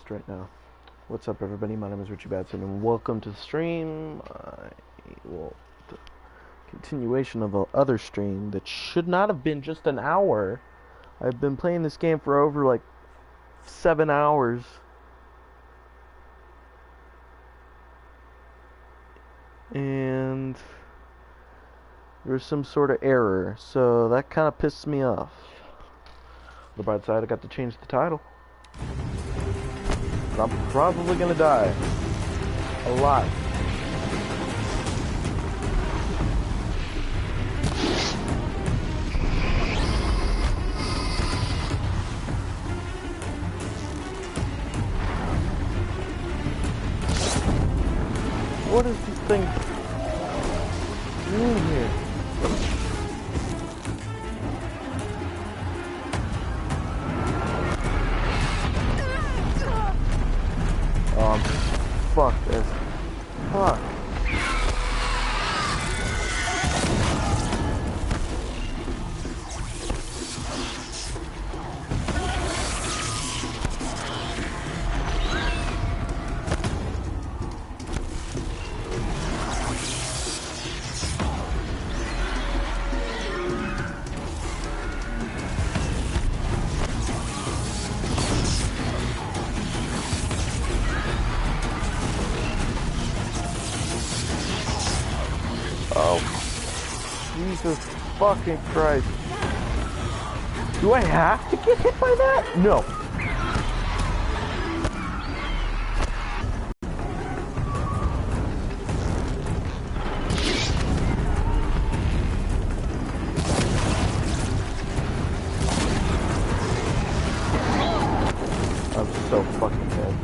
pissed right now. What's up, everybody? My name is Richie Batson, and welcome to the stream. Well, the continuation of a other stream that should not have been just an hour. I've been playing this game for over like 7 hours. And there's some sort of error, so that kind of pissed me off. On the bright side, I got to change the title. But I'm probably gonna die. A lot. What is this thing doing here? Oh, I'm fucked as fuck. Jesus fucking Christ. Do I have to get hit by that? No. I'm so fucking dead.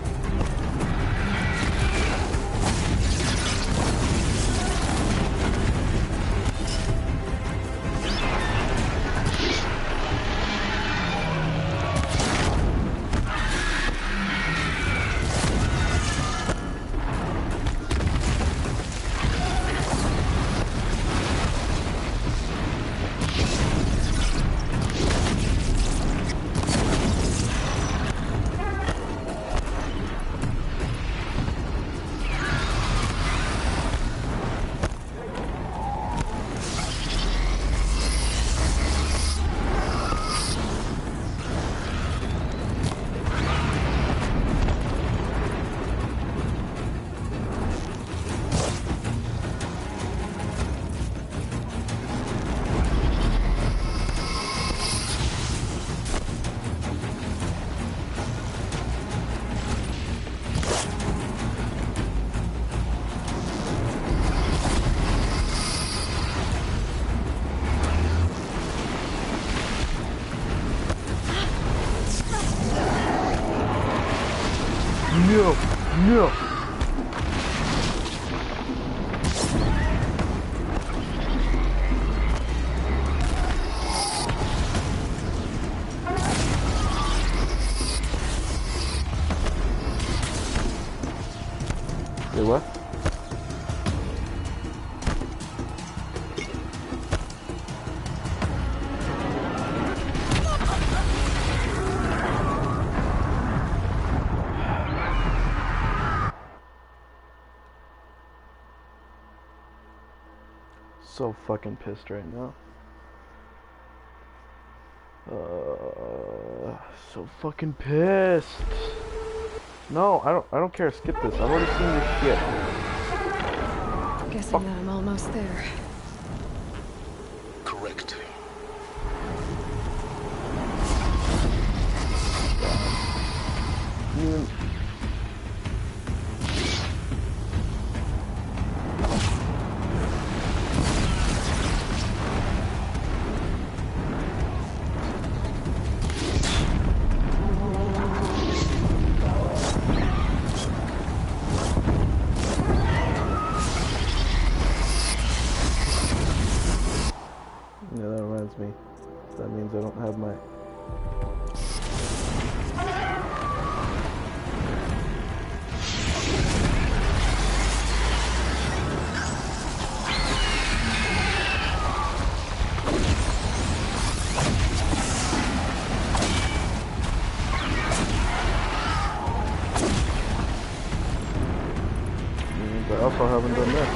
No, no. Wait, what? So fucking pissed right now. So fucking pissed. No, I don't care. Skip this. I've already seen this shit. Guessing that I'm almost there. Correct. Even me. That means I don't have my... haven't done this.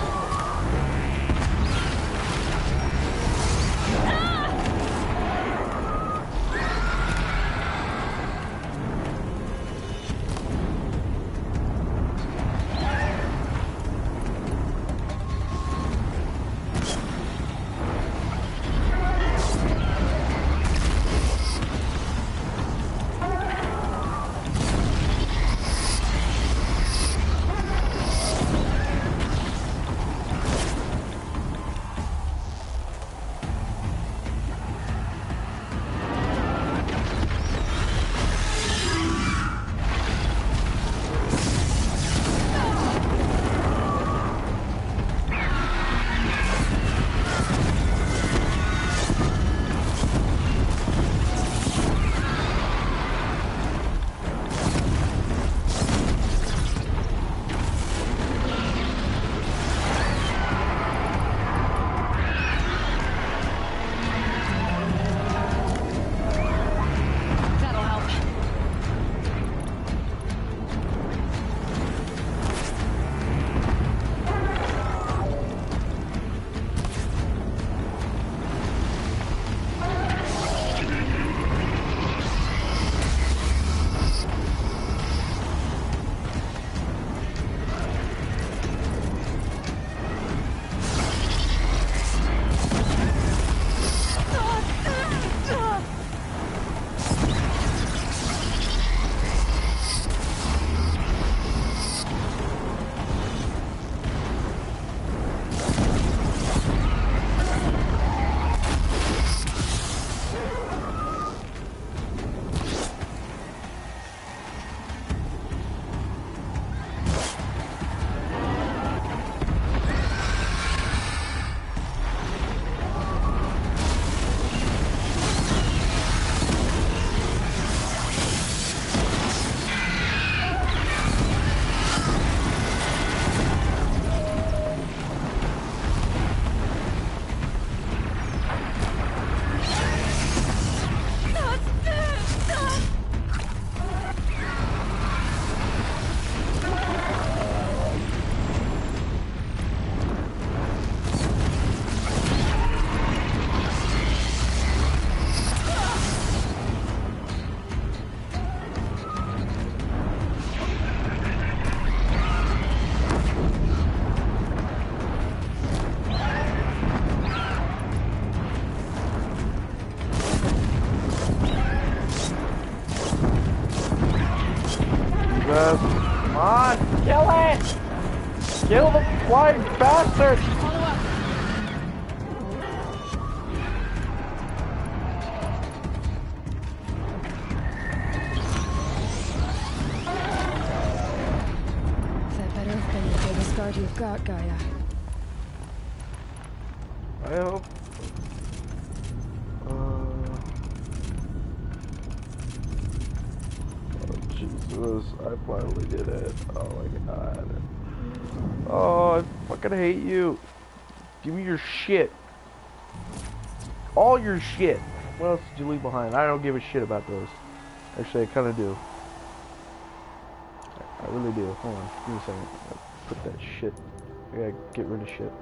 Come on, kill it! Kill the flying bastard! That better have been the biggest guard you've got, Gaia. I hope. Jesus, I finally did it. Oh my god. Oh, I fucking hate you. Give me your shit. All your shit. What else did you leave behind? I don't give a shit about those. Actually, I kind of do. I really do. Hold on. Give me a second. Put that shit. I gotta get rid of shit.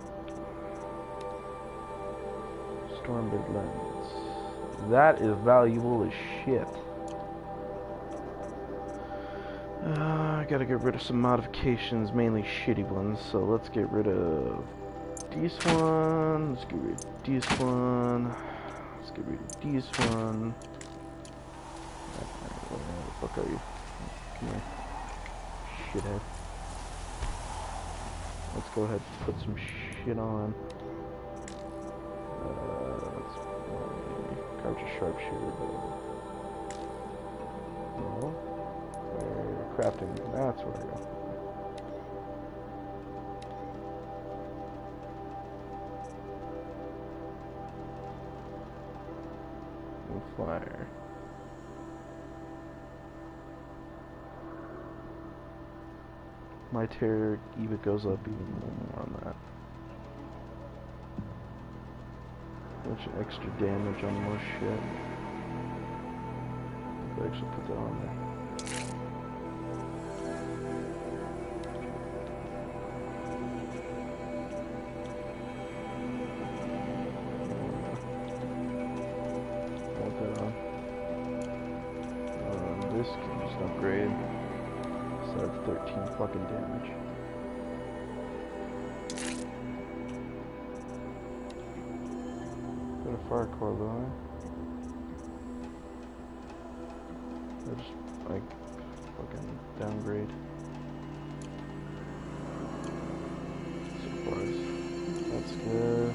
Stormbird lens. That is valuable as shit. I gotta get rid of some modifications, mainly shitty ones. So let's get rid of this one. Let's get rid of this one. Let's get rid of this one. Where the fuck are you? Come here. Shithead. Let's go ahead and put some shit on. Let's crouch a sharpshooter. No. Crafting, that's where I go. Fire. My terror even goes up even more on that. Bunch of extra damage on more shit. I'll actually put that on there. this can just upgrade. So that's 13 fucking damage. Got a fire core going. I just like fucking downgrade. Supplies. That's good.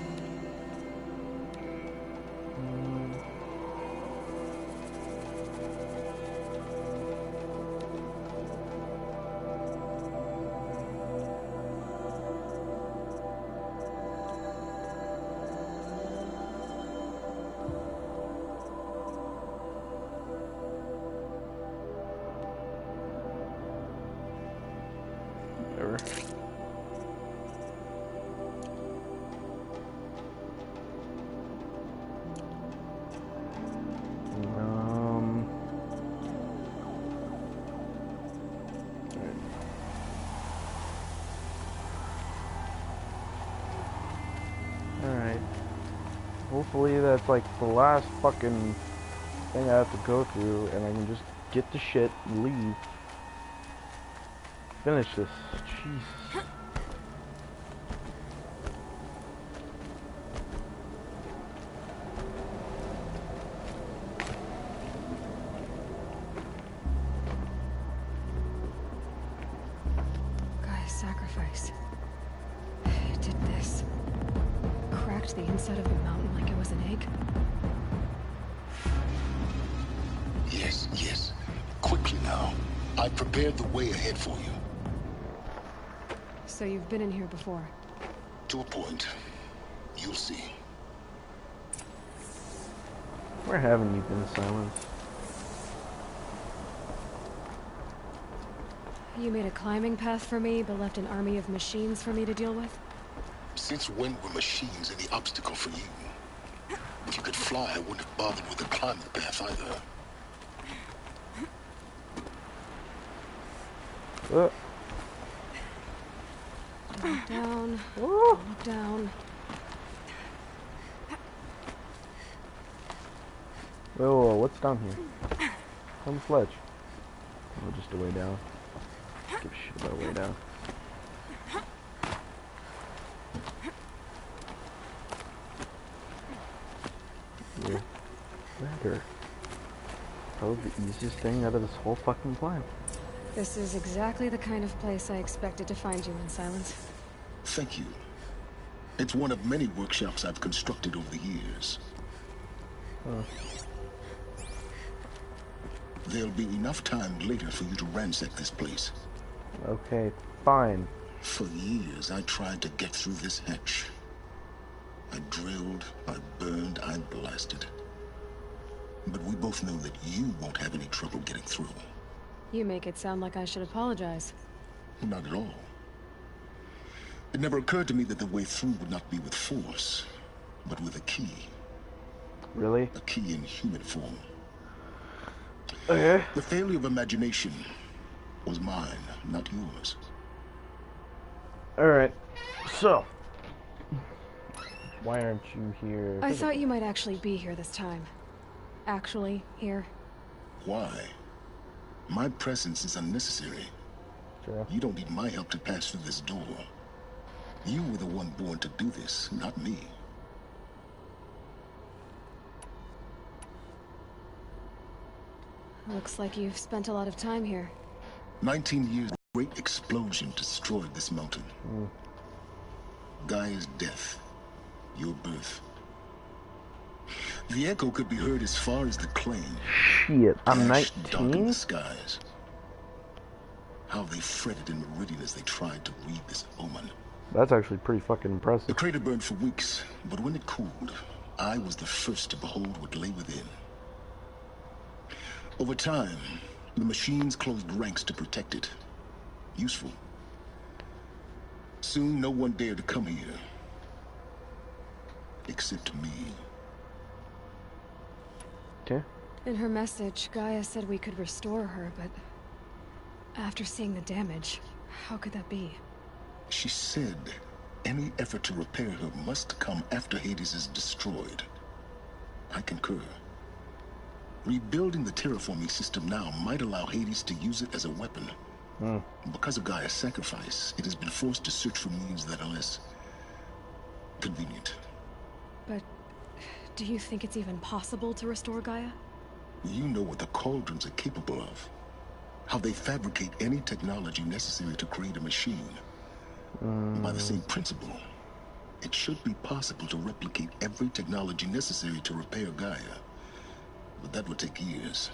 Whatever. Alright. Hopefully that's like the last fucking thing I have to go through and I can just get the shit and leave. Finish this. Jesus. Gaia's sacrifice. It did this. Cracked the inside of the mountain like it was an egg. Yes, yes. Quickly now. I've prepared the way ahead for you. So you've been in here before? To a point. You'll see. Where haven't you been, Silence? You made a climbing path for me, but left an army of machines for me to deal with? Since when were machines any obstacle for you? If you could fly, I wouldn't have bothered with the climbing path either. Down, down. Whoa, what's down here? On the sledge. Oh, just a way down. Give a shit about way down. Here. Ladder. Probably the easiest thing out of this whole fucking climb. This is exactly the kind of place I expected to find you in, Silence. Thank you. It's one of many workshops I've constructed over the years. There'll be enough time later for you to ransack this place. Okay, fine. For years, I tried to get through this hatch. I drilled, I burned, I blasted. But we both know that you won't have any trouble getting through. You make it sound like I should apologize. Not at all. It never occurred to me that the way through would not be with force, but with a key. Really? A key in human form. Okay. The failure of imagination was mine, not yours. Alright. So. Why aren't you here? I thought you might actually be here this time. Actually, here. Why? My presence is unnecessary. Sure. You don't need my help to pass through this door. You were the one born to do this, not me. Looks like you've spent a lot of time here. 19 years, a great explosion destroyed this mountain. Gaia's death. Your birth. The echo could be heard as far as the claim. Shit, I'm Ash darkened 19? the skies. How they fretted in Meridian as they tried to read this omen. That's actually pretty fucking The impressive. crater burned for weeks, but when it cooled, I was the first to behold what lay within. Over time, the machines closed ranks to protect it. Useful. Soon, no one dared to come here. Except me. Okay. In her message, Gaia said we could restore her, but after seeing the damage, how could that be? She said any effort to repair her must come after Hades is destroyed. I concur. Rebuilding the terraforming system now might allow Hades to use it as a weapon. Because of Gaia's sacrifice, it has been forced to search for means that are less convenient. But do you think it's even possible to restore Gaia? You know what the Cauldrons are capable of. How they fabricate any technology necessary to create a machine. By the same principle, it should be possible to replicate every technology necessary to repair Gaia. But that would take years.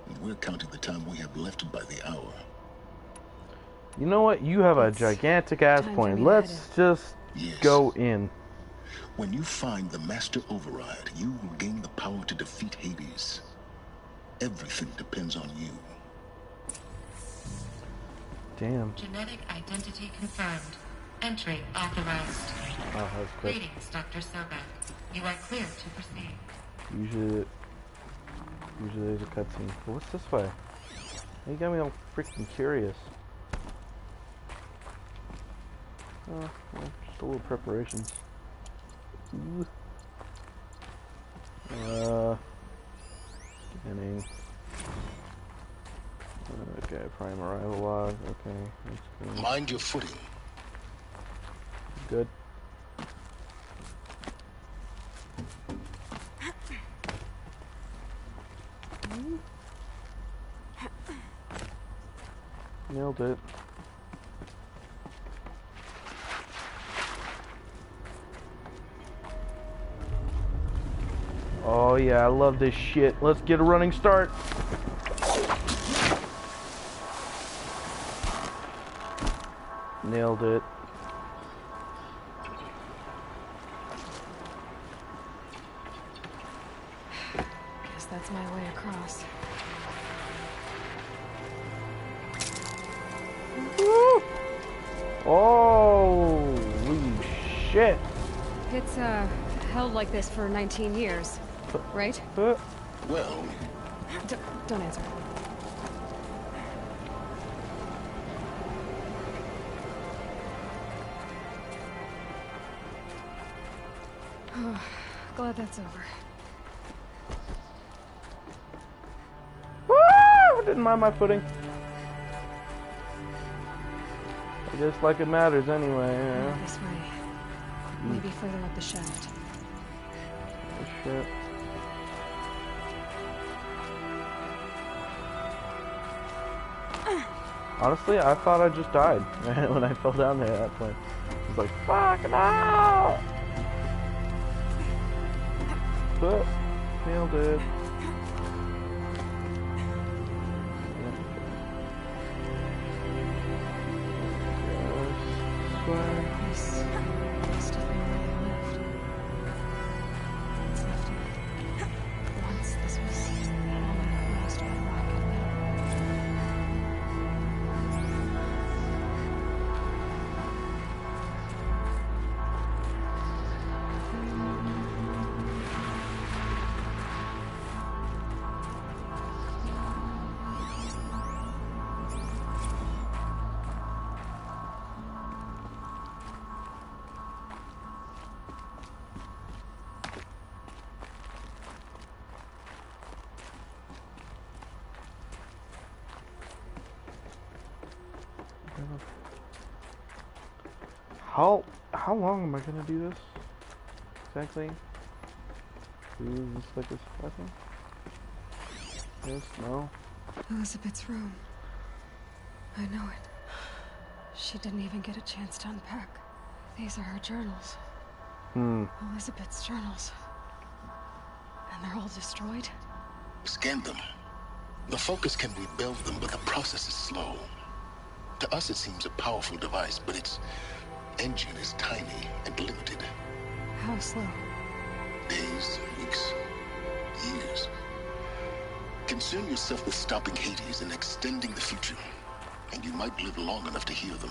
And we're counting the time we have left by the hour. You know what? You have a It's gigantic ass time for point. me to Let's head just Yes. go in. When you find the Master Override, you will gain the power to defeat Hades. Everything depends on you. Damn. Genetic identity confirmed. Entry authorized. Oh, that was quick. Greetings, Dr. Sobek. You are clear to proceed. Usually there's a cutscene. But what's this way? You got me all freaking curious. Oh, well, just a little preparations. Ooh. Beginning. Okay, prime arrival log. Okay, that's good. Mind your footing. Good. Nailed it. Oh yeah, I love this shit. Let's get a running start. Nailed it. Guess that's my way across. Woo! Holy shit. It's, held like this for 19 years, right? Well, Don't answer. Glad that's over. Woo! Didn't mind my footing. I guess like it matters anyway, yeah. This way. Maybe further up the shaft. Oh shit. Honestly, I thought I just died when I fell down there at that point. I was like, fuck no! But, nailed it. This must have been where they lived. What's left of it. Once this was all enclosed by rock and metal. How long am I gonna do this? Exactly? Is this like this weapon? Yes, no. Elizabeth's room. I know it. She didn't even get a chance to unpack. These are her journals. Elizabeth's journals. And they're all destroyed? scan them. The Focus can rebuild them, but the process is slow. To us, it seems a powerful device, but its engine is tiny and limited. How slow? Days, weeks, years. Concern yourself with stopping Hades and extending the future, and you might live long enough to hear them.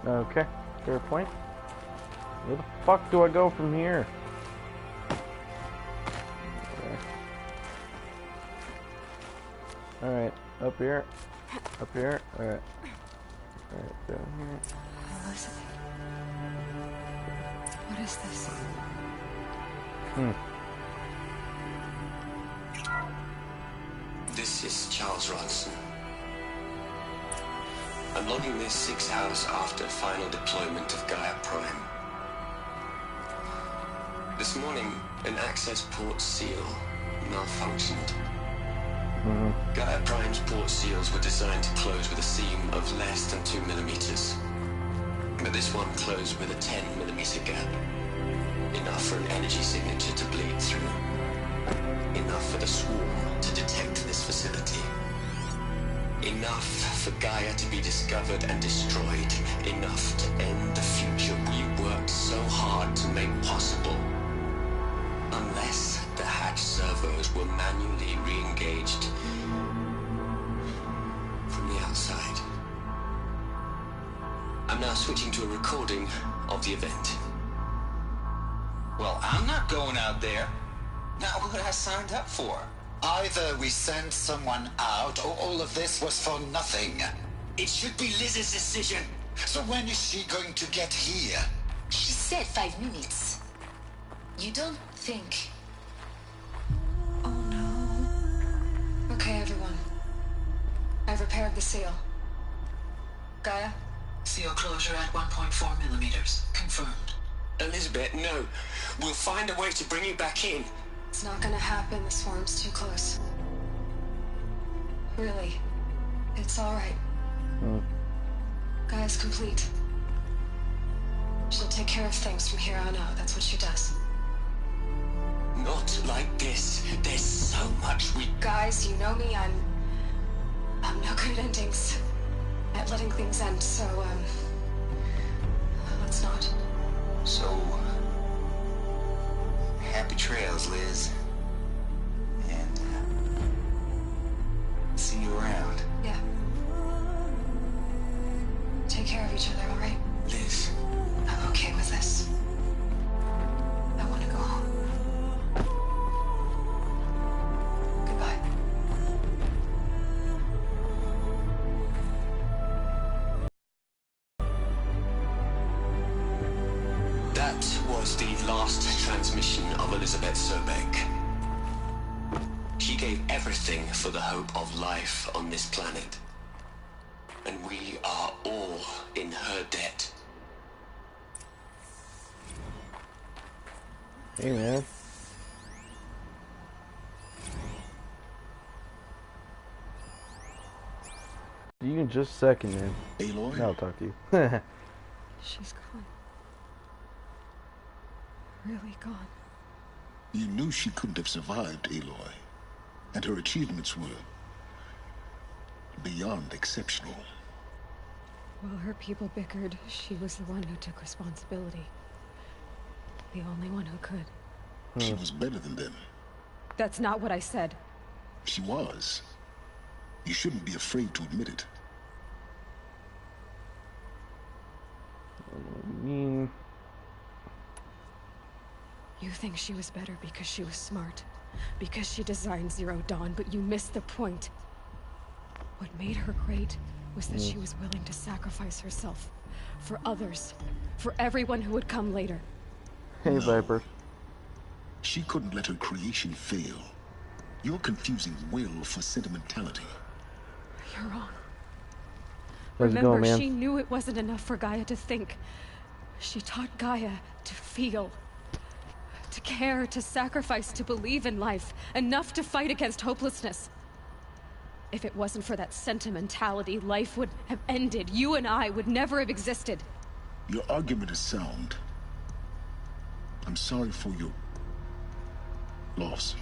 Okay, fair point. Where the fuck do I go from here? Okay. Alright, up here. Up here. Alright. Alright, down here. Elizabeth. What is this? Charles Ronson. I'm logging this 6 hours after final deployment of Gaia Prime. This morning, an access port seal malfunctioned. Gaia Prime's port seals were designed to close with a seam of less than 2 millimeters. But this one closed with a 10 millimeter gap. Enough for an energy signature to bleed through. Enough for the swarm to detect this facility. Enough for Gaia to be discovered and destroyed. Enough to end the future we worked so hard to make possible. Unless the hatch servos were manually re-engaged from the outside. I'm now switching to a recording of the event. Well, I'm not going out there. Not what I signed up for. Either we send someone out, or all of this was for nothing. It should be Liz's decision. So when is she going to get here? She said 5 minutes. You don't think... Oh no. Okay, everyone. I've repaired the seal. Gaia? Seal closure at 1.4 millimeters. Confirmed. Elizabeth, no. We'll find a way to bring you back in. It's not gonna happen. The swarm's too close. Really. It's alright. Gaia's complete. She'll take care of things from here on out. That's what she does. Not like this. There's so much we... Guys, you know me. I'm no good at endings. At letting things end, so, let's not. So... happy trails, Liz. And, see you around. Yeah. Take care of each other, alright? Liz. I'm okay with this. I want to go home. Goodbye. That was the last transmission of Elizabeth Sobeck. She gave everything for the hope of life on this planet. And we are all in her debt. Hey, man. You can just a second, man. Aloy? I'll talk to you. She's gone. Really gone. You knew she couldn't have survived, Aloy. And her achievements were beyond exceptional. While her people bickered, she was the one who took responsibility. The only one who could. She was better than them. That's not what I said. She was. You shouldn't be afraid to admit it. I mean... You think she was better because she was smart. Because she designed Zero Dawn, but you missed the point. What made her great was that she was willing to sacrifice herself. For others. For everyone who would come later. Hey, Viper. She couldn't let her creation fail. You're confusing will for sentimentality. You're wrong. How's it Remember, going, man? she knew it wasn't enough for Gaia to think. She taught Gaia to feel. To care, to sacrifice, to believe in life. Enough to fight against hopelessness. If it wasn't for that sentimentality, life would have ended. You and I would never have existed. Your argument is sound. I'm sorry for your loss.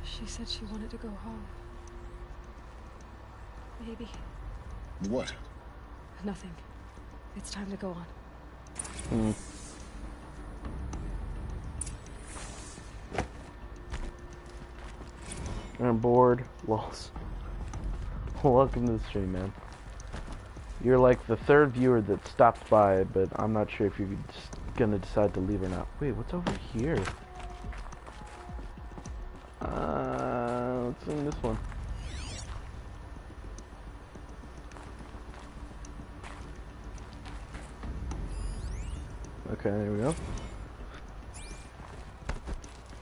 She said she wanted to go home. Maybe. What? Nothing. It's time to go on. I'm bored. Lost. Welcome to the stream, man. You're like the third viewer that stopped by, but I'm not sure if you're just gonna decide to leave or not. Wait, what's over here? What's in this one? Okay, there we go.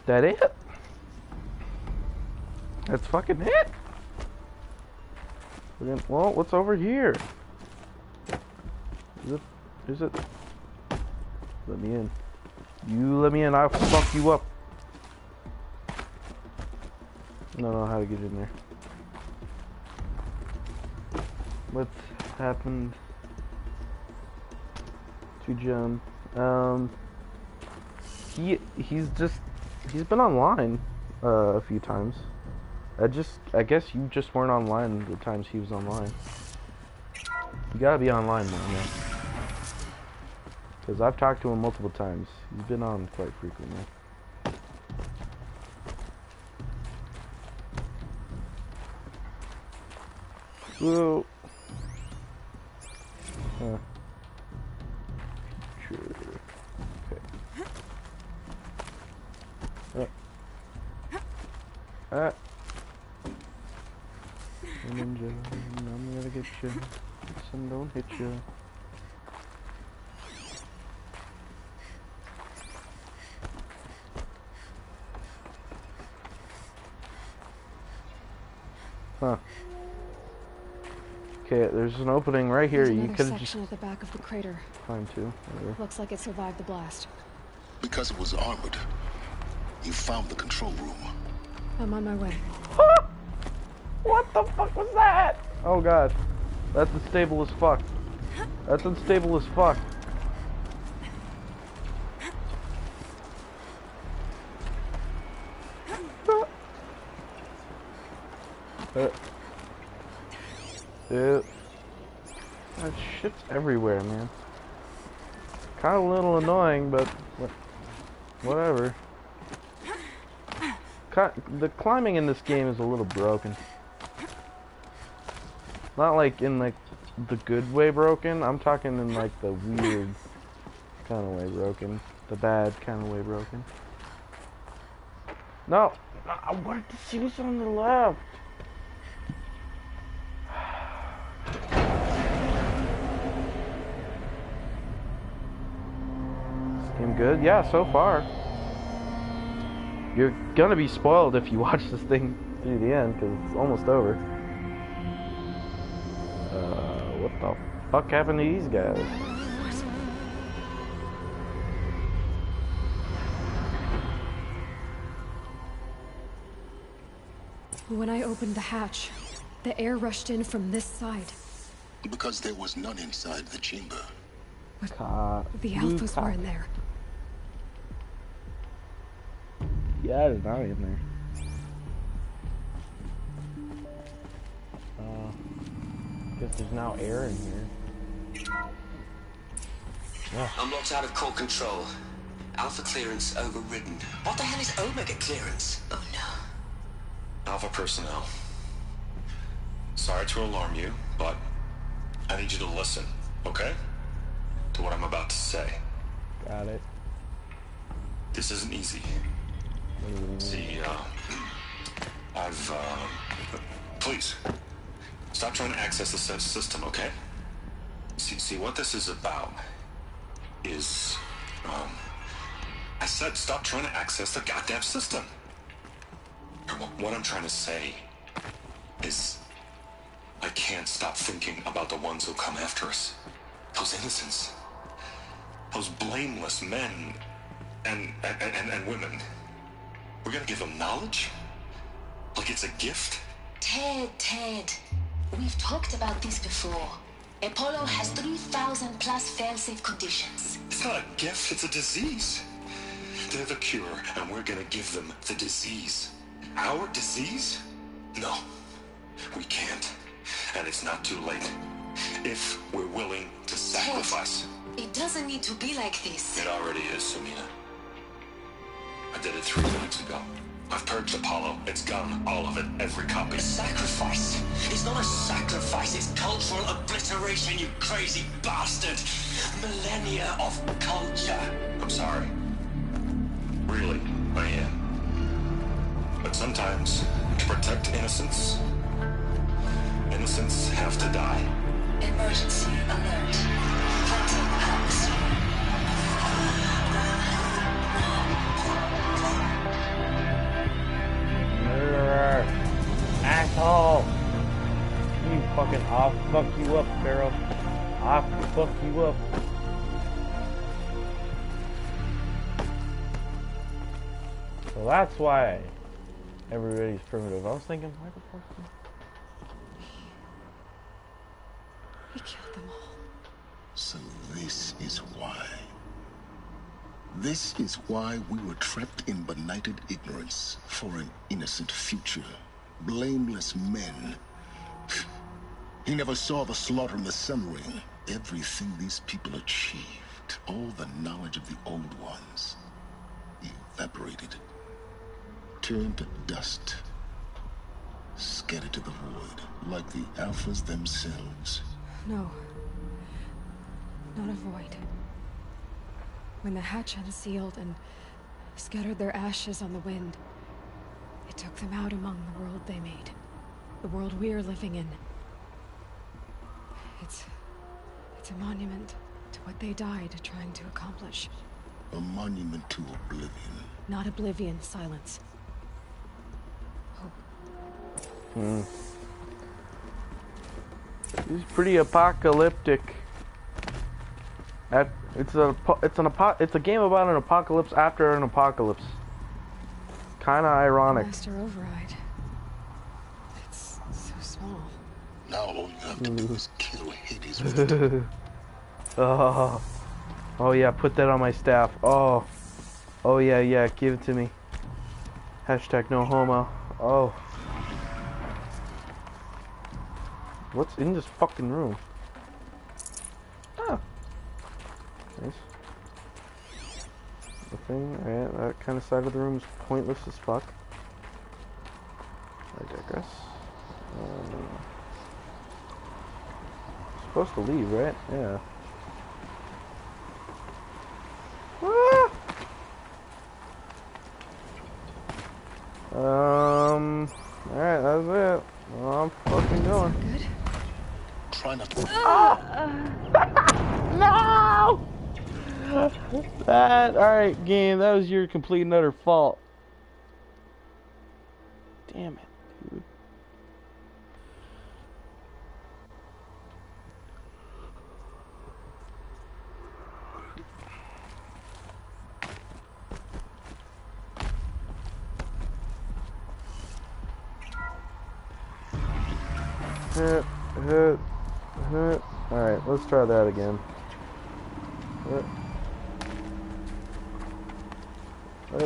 That it? That's fucking it? Well, what's over here? Is it? Let me in. You let me in, I'll fuck you up. I don't know how to get in there. What's happened to John? He's been online a few times. I guess you just weren't online the times he was online. You gotta be online more, man. Because I've talked to him multiple times. He's been on quite frequently. Whoa. Sure. Okay. Ninja, I'm gonna get you. Some don't hit you. Huh. Okay, there's an opening right here. You could have just at the back of the crater. climbed to. Looks like it survived the blast. Because it was armored, you found the control room. I'm on my way. What the fuck was that? Oh god. That's unstable as fuck. That's unstable as fuck. That shit's everywhere, man. Kind of a little annoying, but whatever. The climbing in this game is a little broken. Not like in like the good way broken. I'm talking in like the weird kind of way broken. The bad kind of way broken. No! I wanted to see what's on the left. This game good? Yeah, so far. You're gonna be spoiled if you watch this thing through the end, because it's almost over. What the fuck happened to these guys? When I opened the hatch, the air rushed in from this side. Because there was none inside the chamber. But the Alphas were in there. Yeah, there's not in there. Guess there's now air in here. Yeah. I'm locked out of core control. Alpha clearance overridden. What the hell is Omega clearance? Oh no. Alpha personnel. Sorry to alarm you, but I need you to listen, okay? To what I'm about to say. Got it. This isn't easy. See, please, stop trying to access the system, okay? See, what this is about is, I said stop trying to access the goddamn system. What I'm trying to say is, I can't stop thinking about the ones who come after us. Those innocents. Those blameless men and women. We're gonna give them knowledge? Like it's a gift? Ted. We've talked about this before. Apollo has 3,000 plus fail-safe conditions. It's not a gift, it's a disease. They're the cure, and we're gonna give them the disease. Our disease? No, we can't. And it's not too late. If we're willing to sacrifice. Ted, it doesn't need to be like this. It already is, Samina. I did it 3 minutes ago. I've purged Apollo. It's gone. All of it. Every copy. A sacrifice? It's not a sacrifice. It's cultural obliteration, you crazy bastard. Millennia of culture. I'm sorry. Really, I am. But sometimes, to protect innocence, innocents have to die. Emergency alert. Plateau atmosphere. Murderer! Asshole! You I'll fuck you up, Pharaoh. I'll fuck you up. So that's why everybody's primitive. I was thinking, why the fuck? He killed them all. So this is why. This is why we were trapped in benighted ignorance for an innocent future. Blameless men. He never saw the slaughter in the Sun Ring. Everything these people achieved, all the knowledge of the old ones, evaporated. Turned to dust. Scattered to the void, like the Alphas themselves. No. Not a void. When the hatch unsealed and scattered their ashes on the wind, it took them out among the world they made. The world we're living in. It's a monument to what they died trying to accomplish. A monument to oblivion. Not oblivion, silence. Hope. It's pretty apocalyptic. It's a game about an apocalypse after an apocalypse. Kind of ironic. Master Override. It's so small. Now all you have to do is kill Hades with it. Oh yeah, put that on my staff. Oh yeah, give it to me. Hashtag no homo. Oh. What's in this fucking room? Ah. Nice. The thing, alright, that kind of side of the room is pointless as fuck. I digress. Supposed to leave, right? Yeah. Ah! Alright, that's it. Well, I'm fucking going. Good. Try not to. No! Alright, game, that was your complete and utter fault. Damn it, dude. Alright, let's try that again. Is that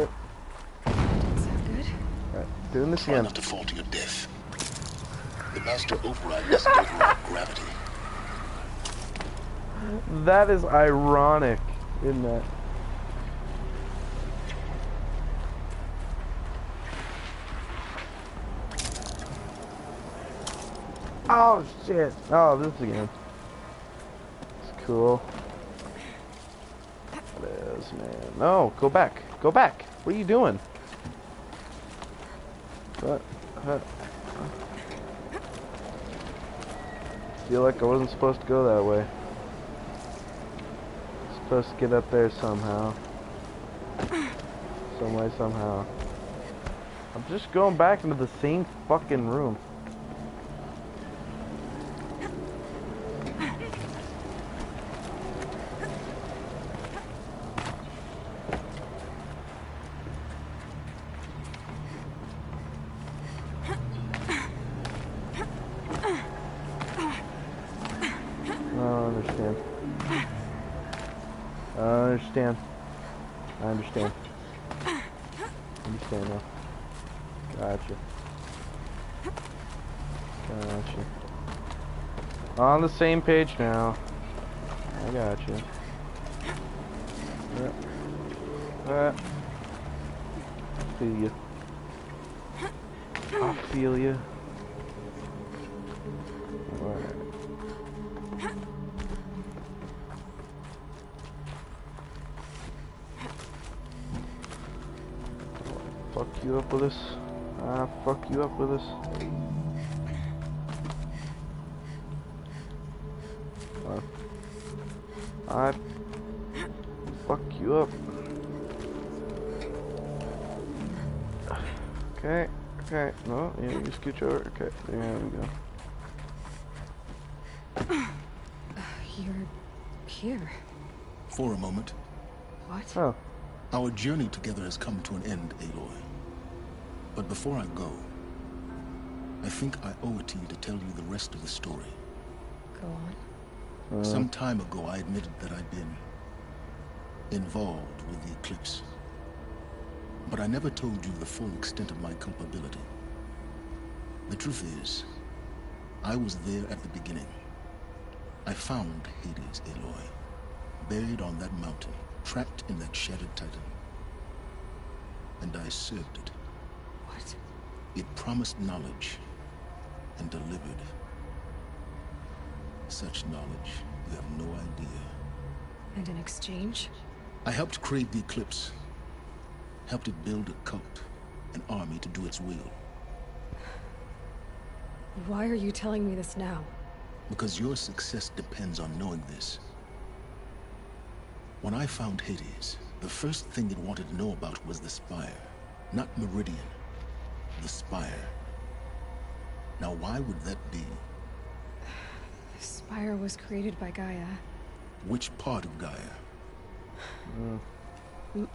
good? Alright, doing this Try again. not to fall to your death. The Master Override doesn't override gravity. That is ironic, isn't it? Oh shit! Oh, this again. It's cool. It is, man. No, go back. Go back. What are you doing? What? Feel like I wasn't supposed to go that way. Supposed to get up there somehow. Some way, somehow. I'm just going back into the same fucking room. I understand now. Gotcha. On the same page now. I gotcha. Feel you. I feel you. Alright. Fuck you up with this. Fuck you up with this. I fuck you up. Okay, no, yeah, you scooch over. Okay, there we go. You're here. For a moment. What? Oh. Our journey together has come to an end, Aloy. But before I go, I think I owe it to you to tell you the rest of the story. Go on. Some time ago, I admitted that I'd been involved with the Eclipse. But I never told you the full extent of my culpability. The truth is, I was there at the beginning. I found Hades, Aloy, buried on that mountain, trapped in that shattered titan. And I served it. What? It promised knowledge and delivered. Such knowledge, you have no idea. And in exchange? I helped create the Eclipse. Helped it build a cult, an army to do its will. Why are you telling me this now? Because your success depends on knowing this. When I found Hades, the first thing it wanted to know about was the Spire. Not Meridian. The Spire. Now why would that be? The Spire was created by Gaia. Which part of Gaia?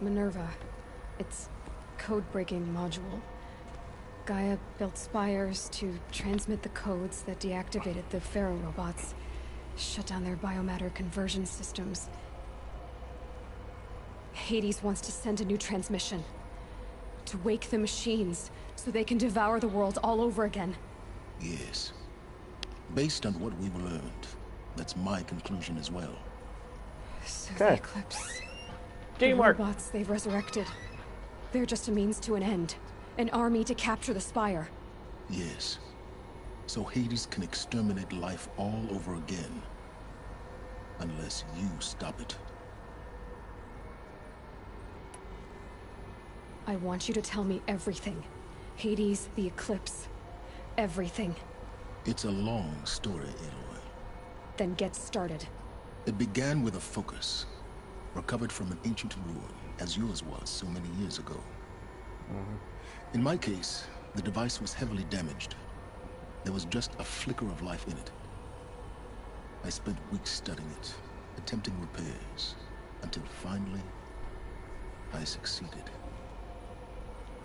Minerva. It's code-breaking module. Gaia built spires to transmit the codes that deactivated the Pharaoh robots, shut down their biomatter conversion systems. Hades wants to send a new transmission. To wake the machines, so they can devour the world all over again. Yes. Based on what we've learned, that's my conclusion as well. So Okay. the Eclipse. Teamwork. The robots they've resurrected. They're just a means to an end. An army to capture the Spire. Yes. So Hades can exterminate life all over again. Unless you stop it. I want you to tell me everything. Hades, the Eclipse. Everything. It's a long story, Aloy. Then get started. It began with a focus, recovered from an ancient ruin, as yours was so many years ago. In my case, the device was heavily damaged. There was just a flicker of life in it. I spent weeks studying it, attempting repairs, until finally, I succeeded.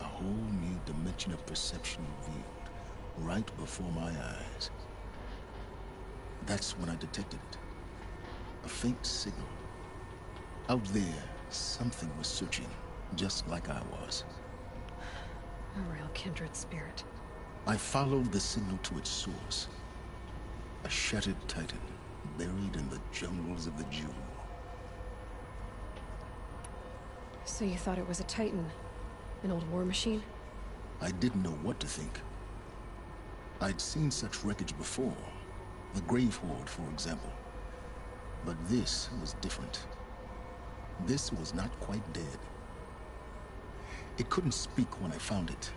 A whole new dimension of perception revealed, right before my eyes. That's when I detected it. A faint signal. Out there, something was searching, just like I was. A real kindred spirit. I followed the signal to its source. A shattered titan, buried in the jungles of the Jewel. So you thought it was a Titan? An old war machine? I didn't know what to think. I'd seen such wreckage before. The Grave Horde, for example. But this was different. This was not quite dead. It couldn't speak when I found it,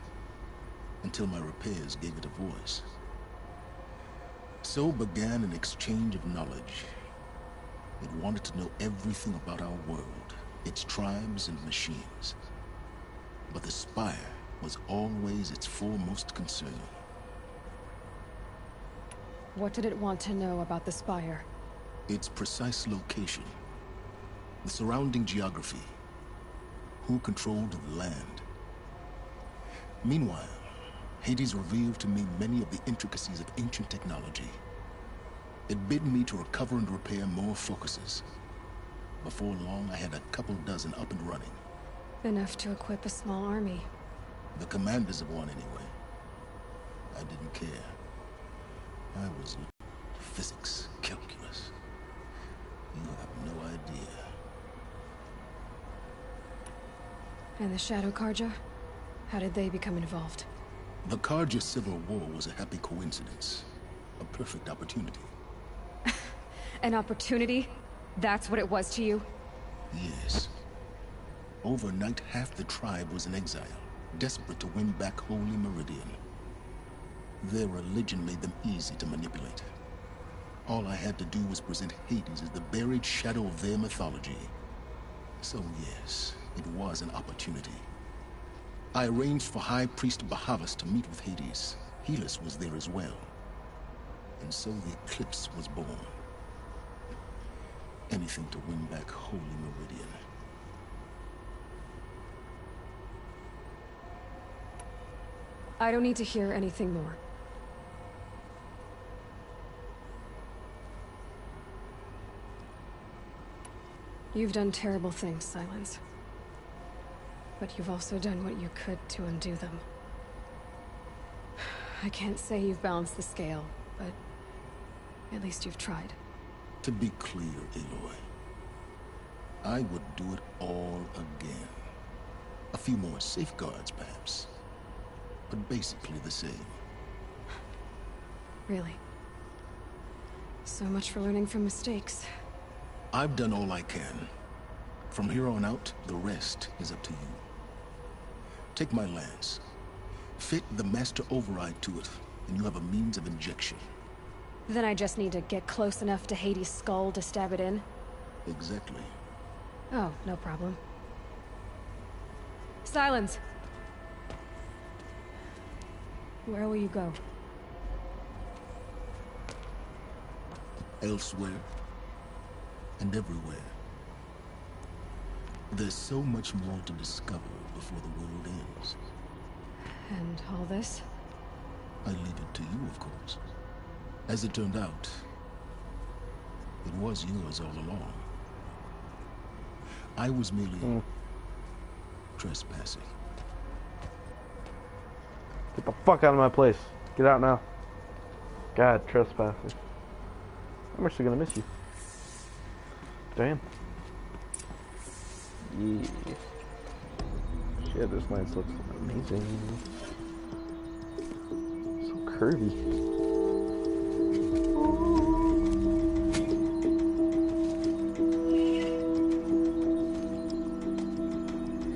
until my repairs gave it a voice. So began an exchange of knowledge. It wanted to know everything about our world, its tribes and machines. But the Spire was always its foremost concern. What did it want to know about the Spire? Its precise location, the surrounding geography, who controlled the land. Meanwhile, Hades revealed to me many of the intricacies of ancient technology. It bid me to recover and repair more focuses. Before long, I had a couple dozen up and running. Enough to equip a small army. The commanders of one, anyway. I didn't care. I was physics, calculus. You have no idea. And the Shadow Carja? How did they become involved? The Carja Civil War was a happy coincidence. A perfect opportunity. An opportunity? That's what it was to you? Yes. Overnight, half the tribe was in exile, desperate to win back Holy Meridian. Their religion made them easy to manipulate. All I had to do was present Hades as the buried shadow of their mythology. So yes, it was an opportunity. I arranged for High Priest Bahavas to meet with Hades. Helis was there as well. And so the Eclipse was born. Anything to win back Holy Meridian. I don't need to hear anything more. You've done terrible things, Silence. But you've also done what you could to undo them. I can't say you've balanced the scale, but at least you've tried. To be clear, Aloy, I would do it all again. A few more safeguards, perhaps. But basically the same. Really? So much for learning from mistakes. I've done all I can. From here on out, the rest is up to you. Take my lance. Fit the Master Override to it, and you have a means of injection. Then I just need to get close enough to Hades' skull to stab it in? Exactly. Oh, no problem. Silence! Where will you go? Elsewhere. And everywhere. There's so much more to discover before the world ends. And all this? I leave it to you, of course. As it turned out, it was yours all along. I was merely trespassing. Get the fuck out of my place. Get out now. God, trespassing. I'm actually gonna miss you. Damn. Yeah. Shit, this night looks amazing. So curvy.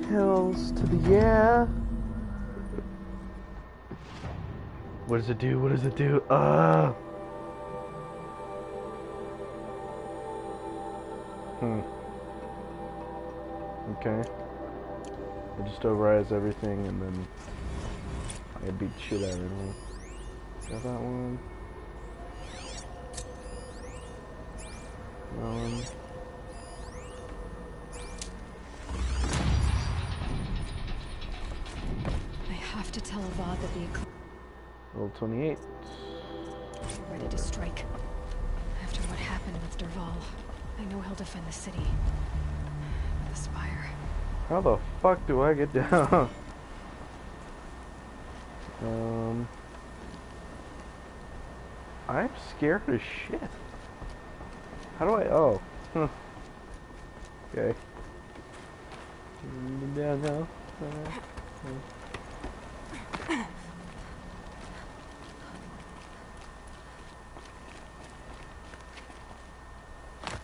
Hells to the yeah. What does it do? What does it do? Okay. It just overrides everything and then I beat the shit out of it. Got that one. That one. I have to tell Avad that the Eclipse Level 28. ready to strike. After what happened with Dervahl, I know he'll defend the city. The Spire. How the fuck do I get down? I'm scared as shit. How do I? Oh. Okay. Down now.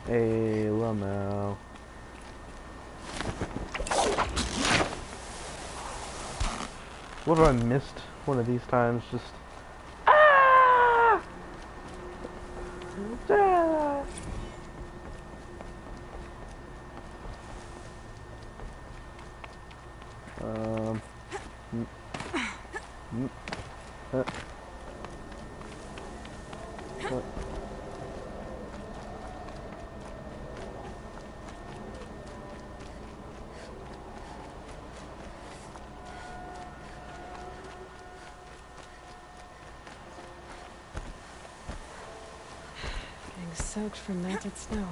Hey, Lamau. What have I missed one of these times? Just ah! Ah! Getting soaked from melted snow.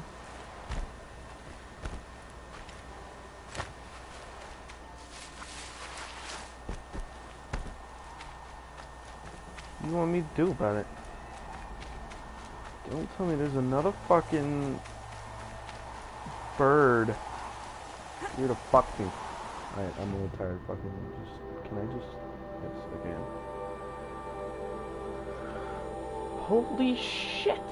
What do you want me to do about it? Don't tell me there's another fucking bird here to fuck me. Alright, I'm a little tired of fucking. Can I just? Yes, I can. Holy shit!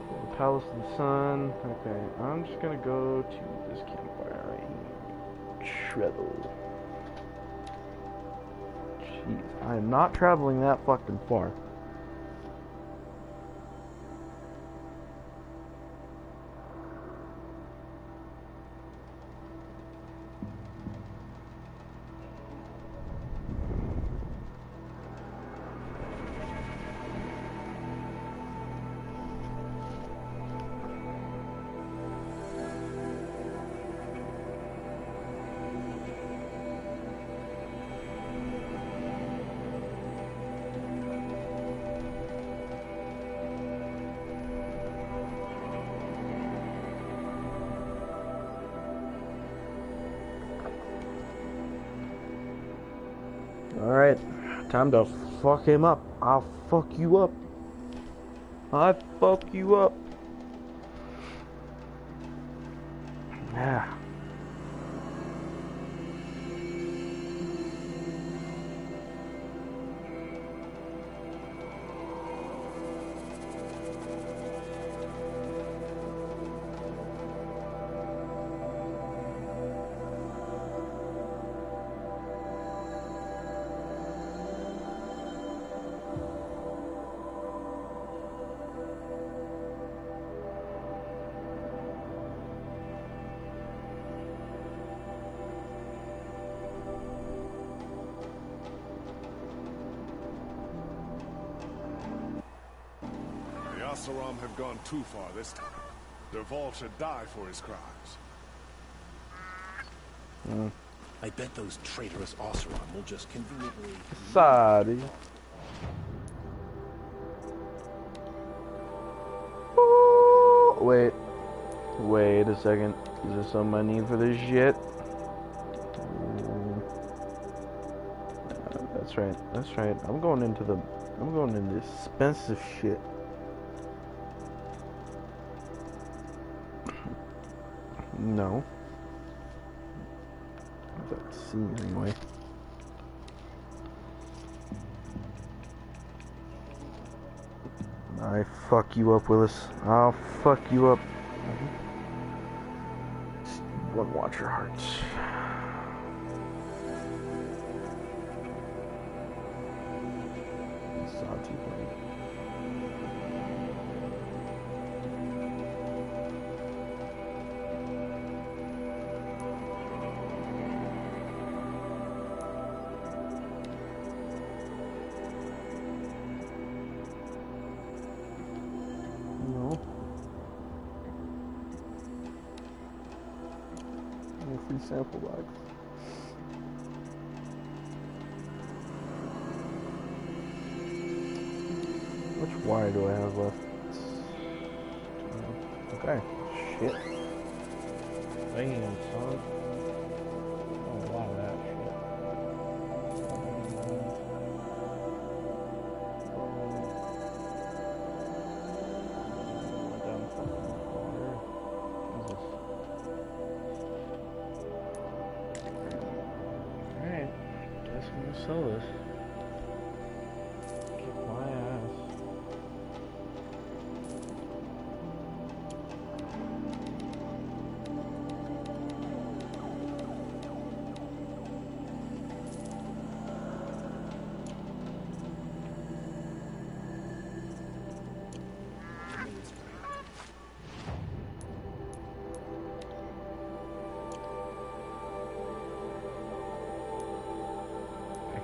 The Palace of the Sun. Okay, I'm just gonna go to this campfire right here. Treadle. Jeez, I am not traveling that fucking far. Time to fuck him up. I'll fuck you up. I fuck you up. Yeah. The Oseram have gone too far this time. Dervahl should die for his crimes. I bet those traitorous Oseram will just conveniently... Sorry. Wait. Wait a second. Is there something I need for this shit? That's right. That's right. I'm going into expensive shit. No. Let's see anyway. I fuck you up, Willis. I'll fuck you up. One Watcher Hearts. Santi plane. Free sample box. Which wire do I have left? Okay. Shit. Damn, son. Oh, a lot of that shit. Sell this. Kick my ass.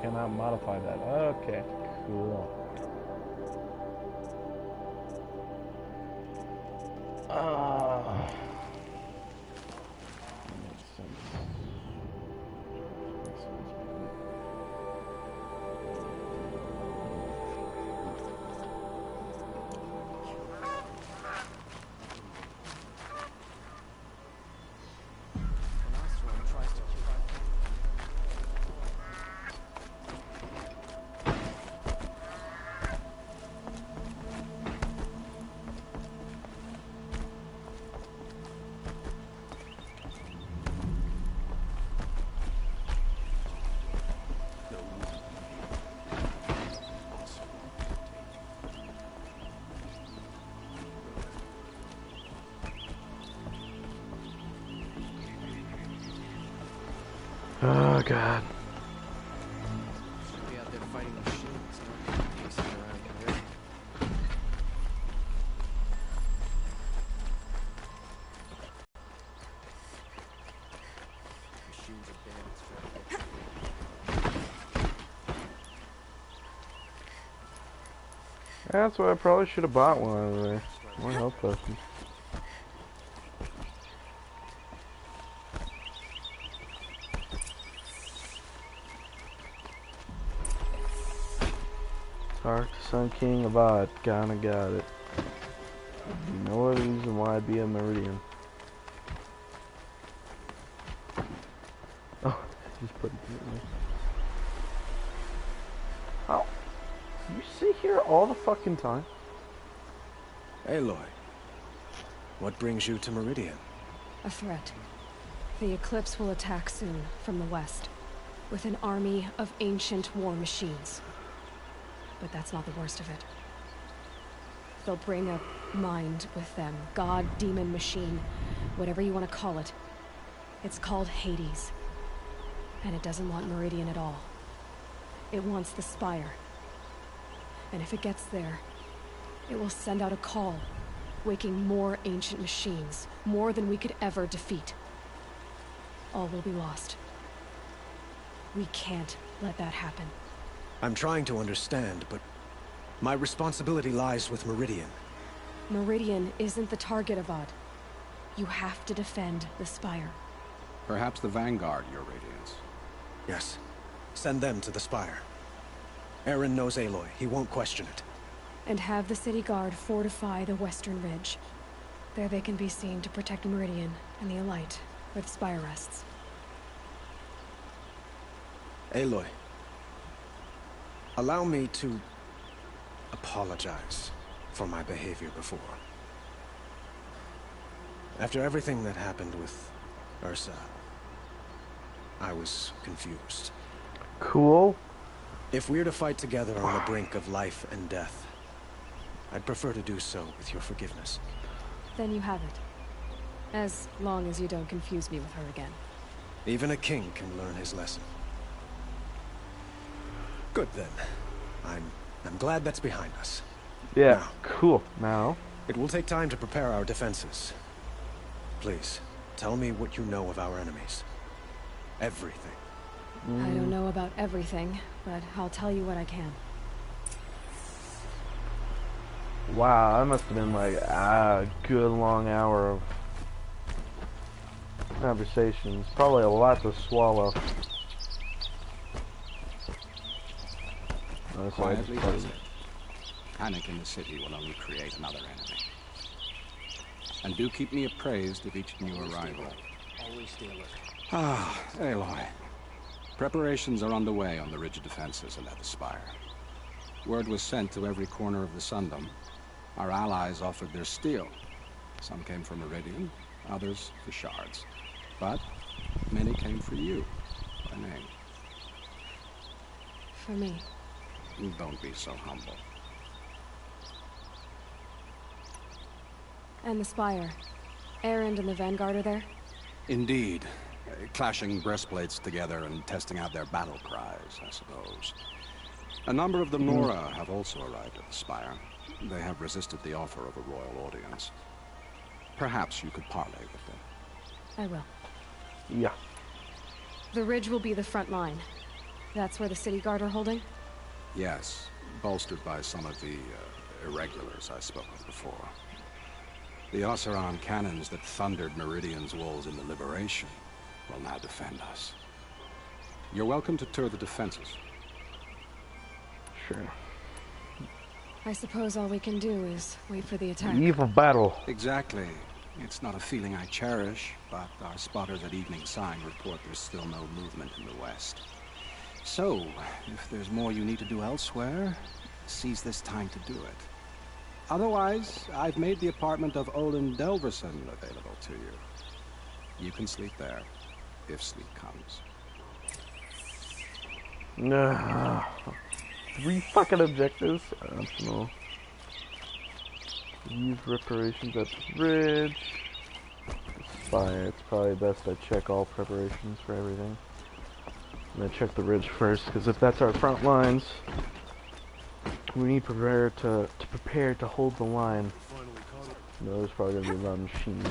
Cannot modify that. Okay, cool. Makes sense. Oh God. Should be out there fighting machines, not pacing around here. Machines are bandits. That's why I probably should have bought one over there. More health potions. Dark Sun King Avad, kinda got it. No other reason why I'd be a Meridian. Oh, just put it in there. You sit here all the fucking time? Aloy, what brings you to Meridian? A threat. The Eclipse will attack soon, from the west, with an army of ancient war machines. But that's not the worst of it. They'll bring a mind with them. God, demon, machine, whatever you want to call it. It's called Hades. And it doesn't want Meridian at all. It wants the Spire. And if it gets there, it will send out a call, waking more ancient machines, more than we could ever defeat. All will be lost. We can't let that happen. I'm trying to understand, but my responsibility lies with Meridian. Meridian isn't the target, Avad. You have to defend the Spire. Perhaps the Vanguard, Your Radiance. Yes. Send them to the Spire. Eren knows Aloy. He won't question it. And have the City Guard fortify the Western Ridge. There they can be seen to protect Meridian and the Elite, where the Spire rests. Aloy, allow me to apologize for my behavior before. After everything that happened with Ursa, I was confused. Cool. If we're to fight together on the brink of life and death, I'd prefer to do so with your forgiveness. Then you have it. As long as you don't confuse me with her again. Even a king can learn his lesson. Good then. I'm glad that's behind us. Yeah, now, cool. Now? It will take time to prepare our defenses. Please, tell me what you know of our enemies. Everything. I don't know about everything, but I'll tell you what I can. Wow, that must have been like a good long hour of conversations. Probably a lot to swallow. Quietly visit. Panic in the city will only create another enemy. And do keep me appraised of each new arrival. Always stay alert. Ah, Aloy. Preparations are underway on the ridge defenses and at the Spire. Word was sent to every corner of the Sundom. Our allies offered their steel. Some came for Meridian, others for shards. But many came for you, by name. For me. Don't be so humble. And the Spire. Erend and the Vanguard are there? Indeed. Clashing breastplates together and testing out their battle cries, I suppose. A number of the Nora have also arrived at the Spire. They have resisted the offer of a royal audience. Perhaps you could parley with them. I will. Yeah. The ridge will be the front line. That's where the City Guard are holding? Yes, bolstered by some of the irregulars I spoke of before. The Oseram cannons that thundered Meridian's walls in the Liberation will now defend us. You're welcome to tour the defenses. Sure. I suppose all we can do is wait for the attack. Eve of battle. Exactly. It's not a feeling I cherish, but our spotters at Evening Sign report there's still no movement in the west. So, if there's more you need to do elsewhere, seize this time to do it. Otherwise, I've made the apartment of Olin Delverson available to you. You can sleep there, if sleep comes. Nah. 3 fucking objectives. Optional. Use reparations at the bridge. Spire. It's probably best I check all preparations for everything. I'm gonna check the ridge first, because if that's our front lines, we need to prepare to hold the line. No, there's probably gonna be a lot of machines.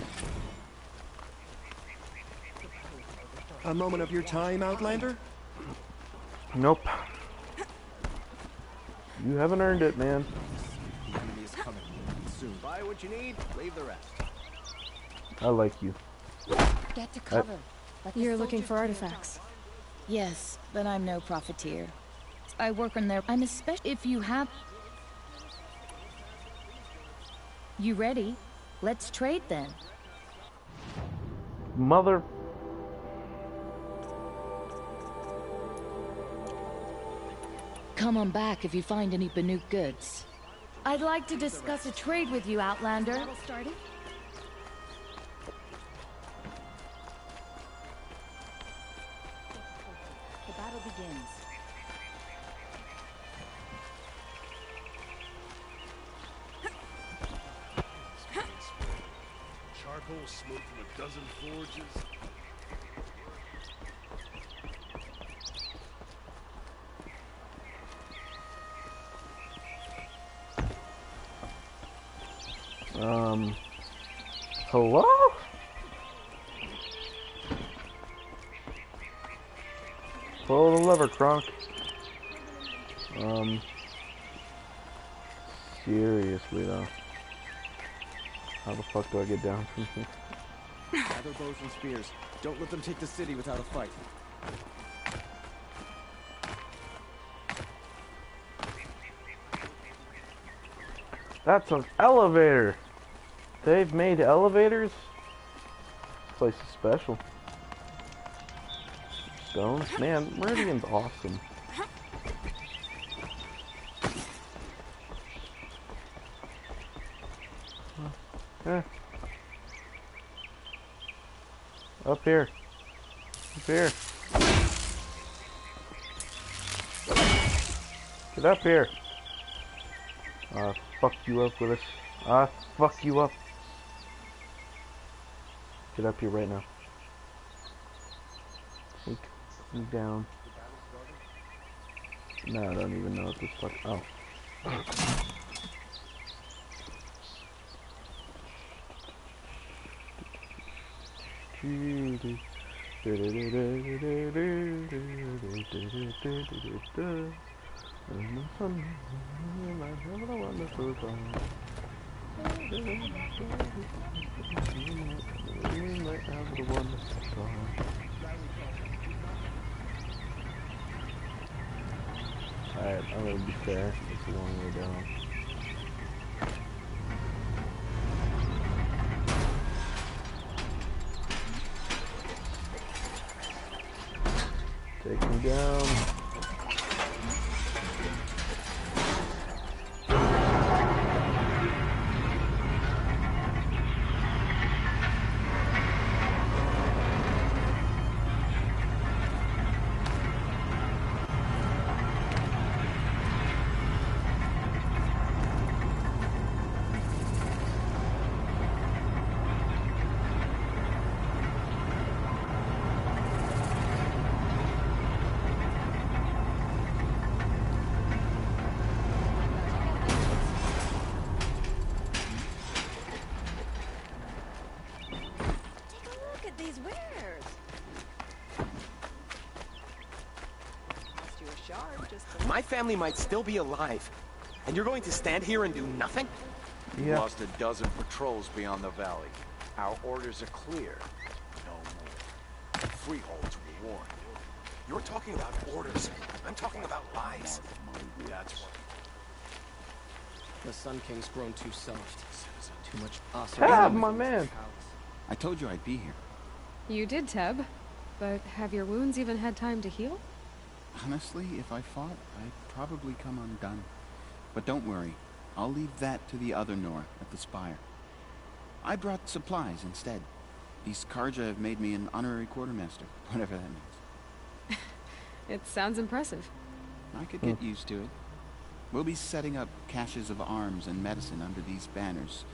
A moment of your time, Outlander? Nope. You haven't earned it, man. The enemy is coming. Soon. Buy what you need, leave the rest. I like you. Get to cover. You're looking for artifacts. Yes, but I'm no profiteer. I work on there. I'm especially if you have. You ready? Let's trade then. Mother. Come on back if you find any Banuk goods. I'd like to discuss a trade with you, Outlander. Battle started? The battle begins. Charcoal smoke from a dozen forges. Hello? Pull the lever, Kronk. Seriously though. How the fuck do I get down from here? Gather bows and spears. Don't let them take the city without a fight. That's an elevator. They've made elevators? This place is special. Stones? Man, Meridian's awesome. Up here. Up here. Get up here. Fuck you up, Willis. Fuck you up. Get up here right now. Take me down. No, I don't even know what this fuck. Oh. Alright, I'm gonna be fair. It's a long way down. Take him down. My family might still be alive, and you're going to stand here and do nothing? You lost a dozen patrols beyond the valley. Our orders are clear. No more. Freeholds were warned. You're talking about orders. I'm talking about lives. That's what. The Sun King's grown too soft. Too much Tab, my man. I told you I'd be here. You did, Teb. But have your wounds even had time to heal? Honestly, if I fought, I'd probably come undone. But don't worry. I'll leave that to the other Nor at the Spire. I brought supplies instead. These Karja have made me an honorary quartermaster, whatever that means. It sounds impressive. I could get used to it. We'll be setting up caches of arms and medicine under these banners.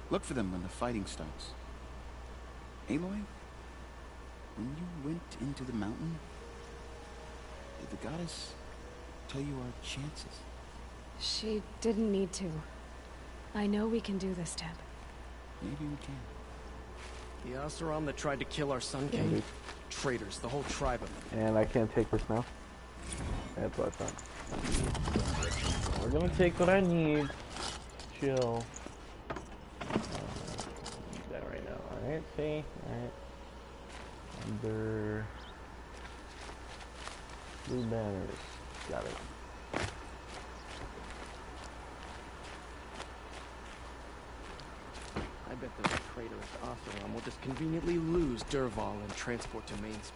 Look for them when the fighting starts. Aloy, when you went into the mountain, did the goddess tell you our chances? She didn't need to. I know we can do this, Teb. Maybe we can. The Oseram that tried to kill our Sun King? Traitors, the whole tribe of them. And I can't take this now. That's what I thought. We're gonna take what I need. Chill. Need that right now. Alright, see? Alright. Under blue banners. Got it. I bet those traitors Oseram will just conveniently lose Dervahl and transport to Mainspring.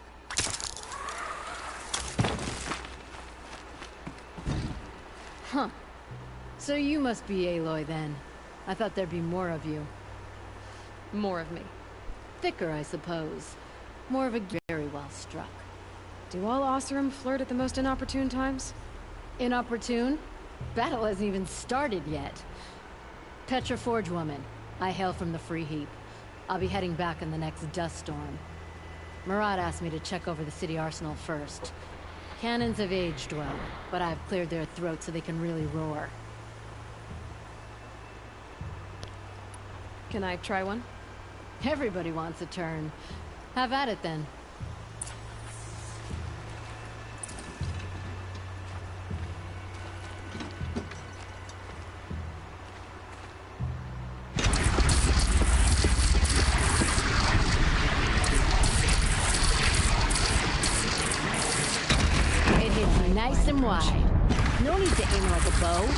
Huh. So you must be Aloy then. I thought there'd be more of you. More of me. Thicker, I suppose. More of a very well struck. Do all Oseram flirt at the most inopportune times? Inopportune? Battle hasn't even started yet. Petra Forge woman. I hail from the Free Heap. I'll be heading back in the next dust storm. Murad asked me to check over the city arsenal first. Cannons have aged well, but I've cleared their throats so they can really roar. Can I try one? Everybody wants a turn. Have at it then. It hits nice and wide. No need to aim like a bow.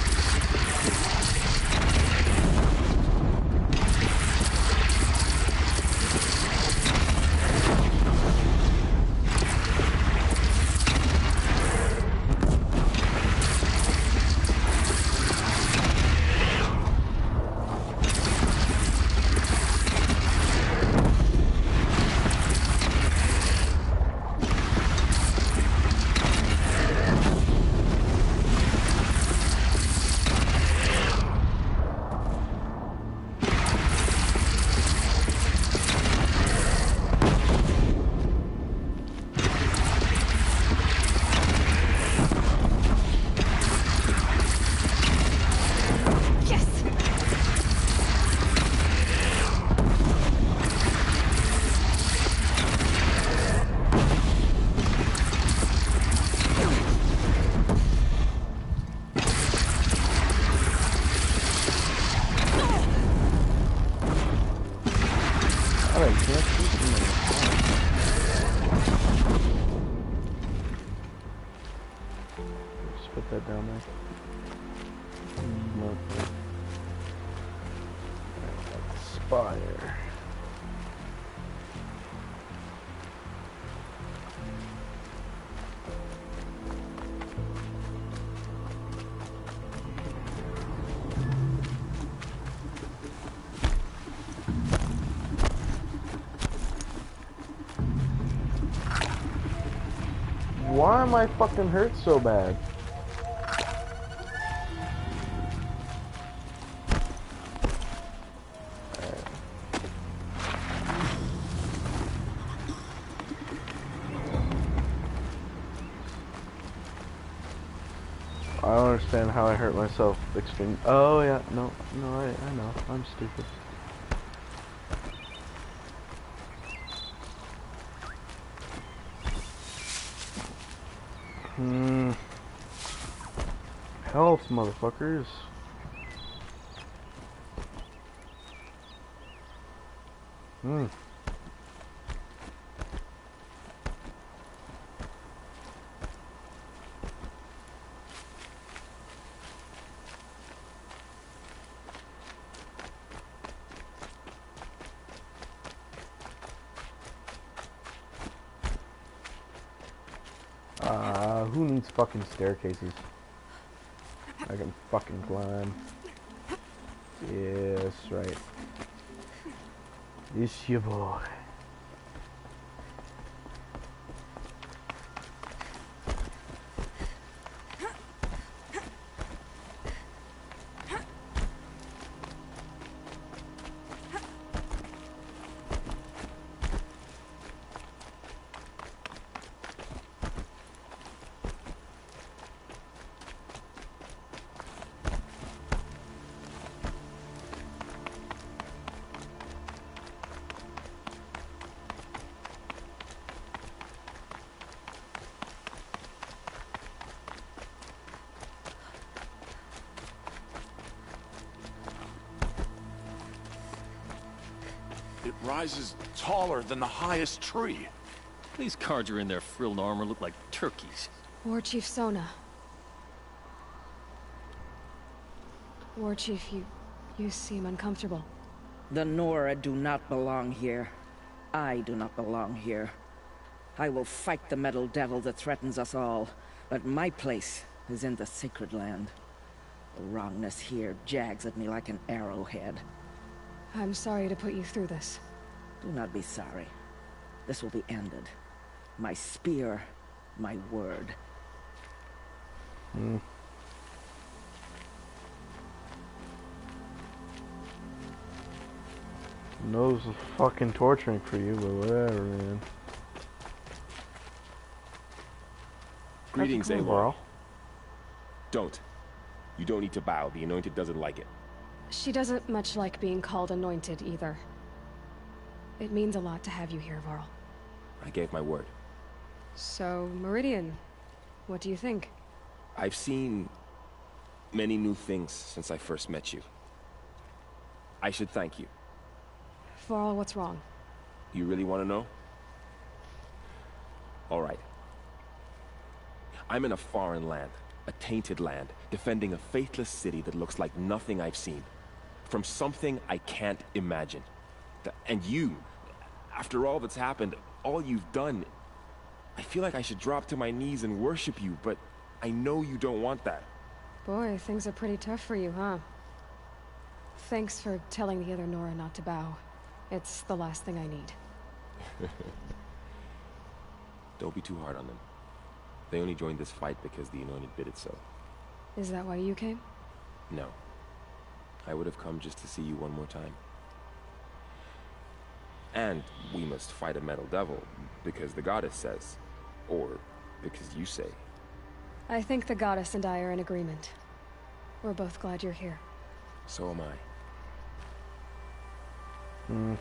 Why am I fucking hurt so bad? I don't understand how I hurt myself extreme. Oh yeah, no, I know. I'm stupid. Health, motherfuckers. Who needs fucking staircases? I can fucking climb. Yes, right. It's your boy. It rises taller than the highest tree. These Carja in their frilled armor look like turkeys. War Chief Sona. War Chief, you seem uncomfortable. The Nora do not belong here. I do not belong here. I will fight the metal devil that threatens us all, but my place is in the Sacred Land. The wrongness here jags at me like an arrowhead. I'm sorry to put you through this. Do not be sorry. This will be ended. My spear, my word. Knows it's fucking torturing for you, but whatever, man. Greetings, Cool, Aloy. bro. Don't. You don't need to bow. The Anointed doesn't like it. She doesn't much like being called anointed either. It means a lot to have you here, Varl. I gave my word. So, Meridian, what do you think? I've seen many new things since I first met you. I should thank you. Varl, what's wrong? You really want to know? All right. I'm in a foreign land, a tainted land, defending a faithless city that looks like nothing I've seen. From something I can't imagine. And you, after all that's happened, all you've done, I feel like I should drop to my knees and worship you, but I know you don't want that. Boy, things are pretty tough for you, huh? Thanks for telling the other Nora not to bow. It's the last thing I need. Don't be too hard on them. They only joined this fight because the Anointed bid it so. Is that why you came? No. I would have come just to see you one more time. And we must fight a metal devil, because the goddess says. Or because you say. I think the goddess and I are in agreement. We're both glad you're here. So am I. And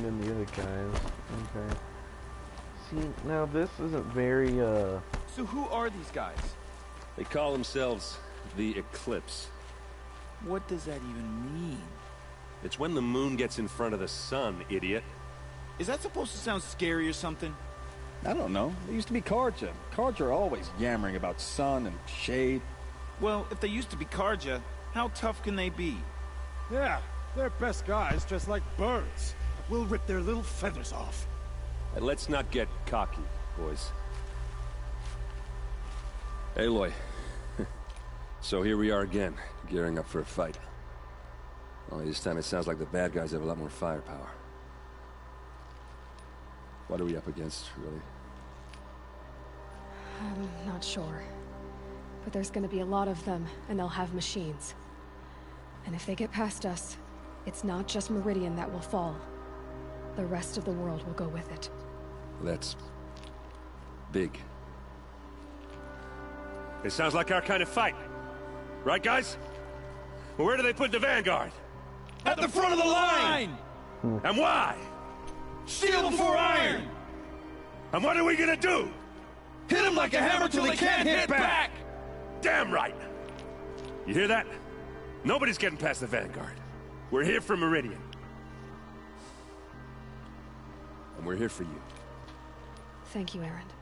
then the other guys. Okay. See, now this isn't very, So who are these guys? They call themselves the Eclipse. What does that even mean? It's when the moon gets in front of the sun, idiot. Is that supposed to sound scary or something? I don't know. It used to be Carja. Carja are always yammering about sun and shade. Well, if they used to be Carja, how tough can they be? Yeah, they're best guys dressed like birds. We'll rip their little feathers off. And let's not get cocky, boys. Aloy. So here we are again, gearing up for a fight. Only this time it sounds like the bad guys have a lot more firepower. What are we up against, really? I'm not sure. But there's gonna be a lot of them, and they'll have machines. And if they get past us, it's not just Meridian that will fall. The rest of the world will go with it. That's big. It sounds like our kind of fight. Right, guys? Well, where do they put the Vanguard? At the front of the line! And why? Steel before iron! And what are we gonna do? Hit them like a hammer till they can't hit back! Damn right! You hear that? Nobody's getting past the Vanguard. We're here for Meridian. And we're here for you. Thank you, Erend.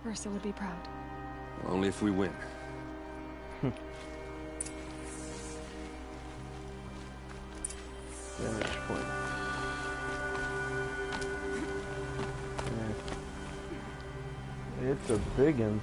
Ursa would be proud. Only if we win. Damage point. It's a big one.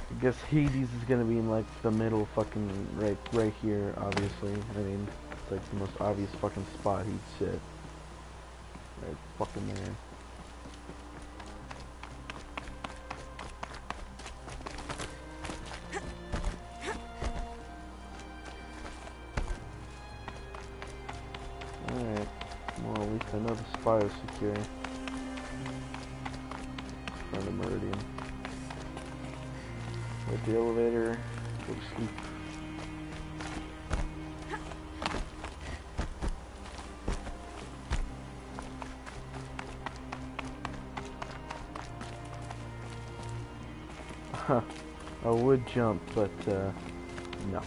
I guess Hades is gonna be in like the middle, fucking right here. Obviously, I mean, it's like the most obvious fucking spot he'd sit. Right, fucking there. Alright, well at least I know the spot is secure. Front of Meridian. Hit the elevator, go to sleep. Huh. I would jump, but no.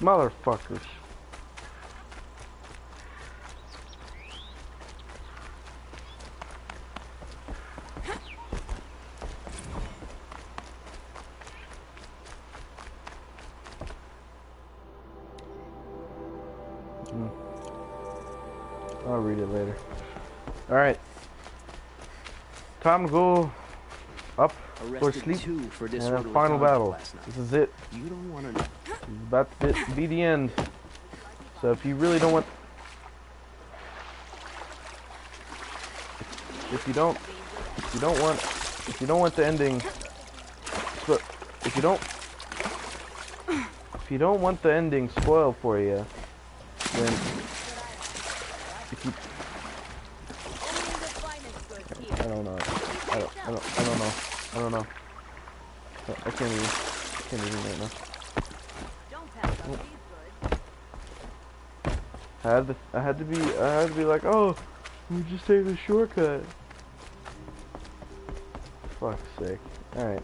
Motherfuckers. I'll read it later. Alright. Time to go up for sleep and a final battle. This is it. You don't want to know. This is about to be the end. So if you really don't want... If you don't want the ending... But if you don't want the ending spoiled for you, then... I don't know. I can't even right now. I had to be like, oh, we just take the shortcut. Fuck's sake. Alright.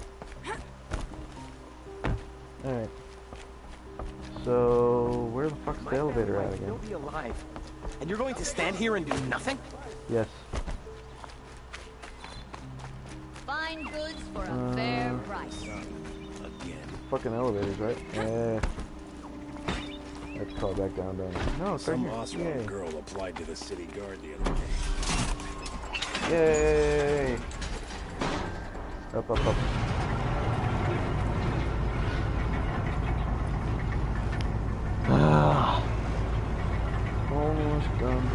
So where the fuck's the elevator at again? You'll be alive. And you're going to stand here and do nothing? Yes. Fine goods for a fair price. Again. Fucking elevators, right? Yeah. Let's call back down. No, it's right Some here. Oseram girl applied to the city guard the other day. Yay! Up. Almost done.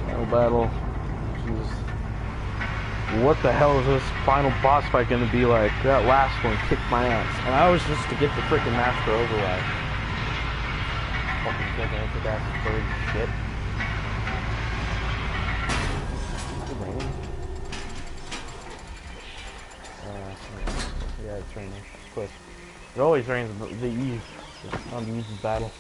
Final battle. Jesus. What the hell is this final boss fight gonna be like? That last one kicked my ass. And I was just to get the freaking Master Override. Fucking gigantic ass bird shit. Yeah, it's raining. Of course. It always rains on the eve of battle.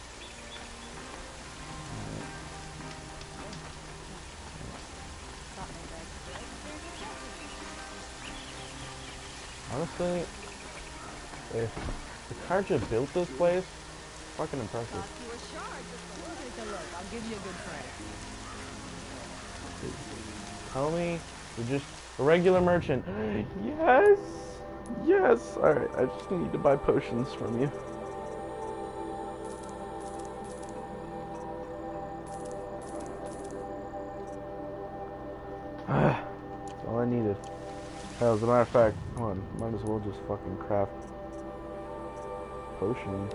Honestly, if Carja built this place, fucking impressive. I'll give you a good credit. Tell me you're just a regular merchant. Yes! Yes! Alright, I just need to buy potions from you. That's all I needed. Hell, as a matter of fact, come on, might as well just fucking craft potions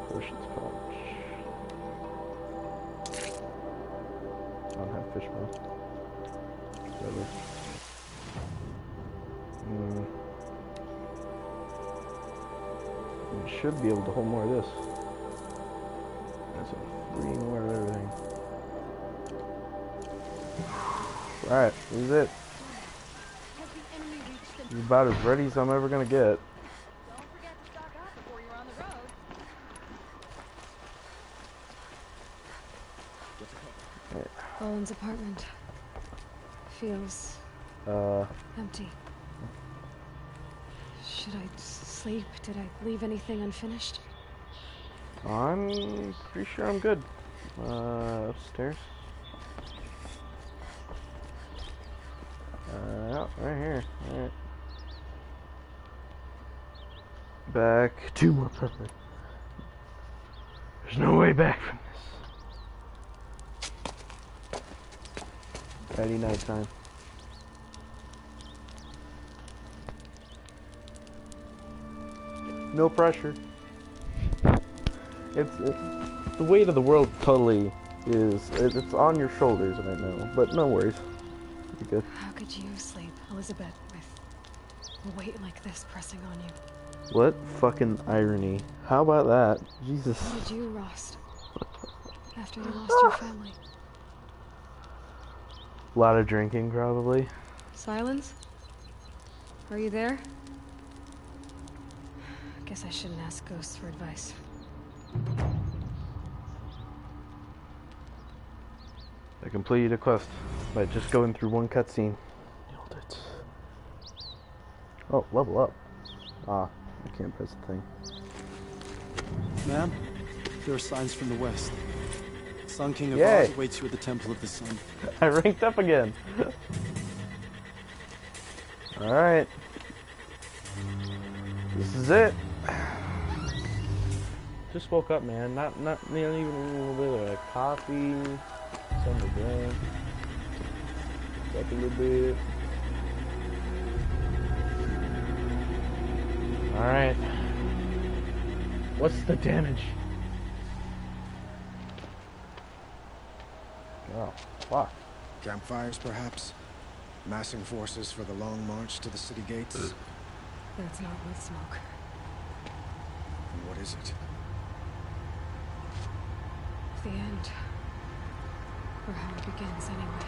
pouch. I don't have fish mouth. You should be able to hold more of this. That's a 3 more of everything. Alright, this is it. This is about as ready as I'm ever gonna get. Owen's apartment feels empty. Should I sleep? Did I leave anything unfinished? I'm pretty sure I'm good. Upstairs. Oh, right here. Alright. Back to my apartment. There's no way back from this. Friday night time. No pressure. It's the weight of the world totally is. It's on your shoulders right now, but no worries. You're good. How could you sleep, Elizabeth, with a weight like this pressing on you? What fucking irony? How about that? Jesus. How did you, Rost? After you lost your family. A lot of drinking, probably. Silence? Are you there? Guess I shouldn't ask ghosts for advice. I completed a quest by just going through one cutscene. Nailed it. Oh, level up. Ah, I can't press the thing. Ma'am, there are signs from the west. Sun King of Yay. Oz waits you at the Temple of the Sun. I ranked up again. Alright. This is it. Just woke up, man. Not even a little bit of coffee. Something to drink. Up a little bit. Alright. What's the damage? Oh, fuck. Campfires, perhaps? Massing forces for the long march to the city gates? That's not with smoke. And what is it? The end. Or how it begins, anyway.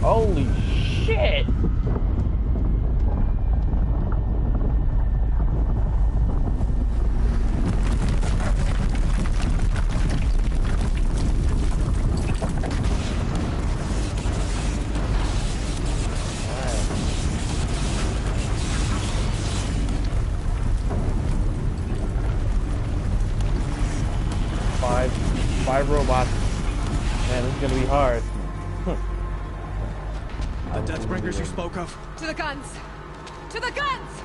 Holy shit! Five robots. Man, this is gonna be hard. The Deathbringers you spoke of? To the guns! To the guns!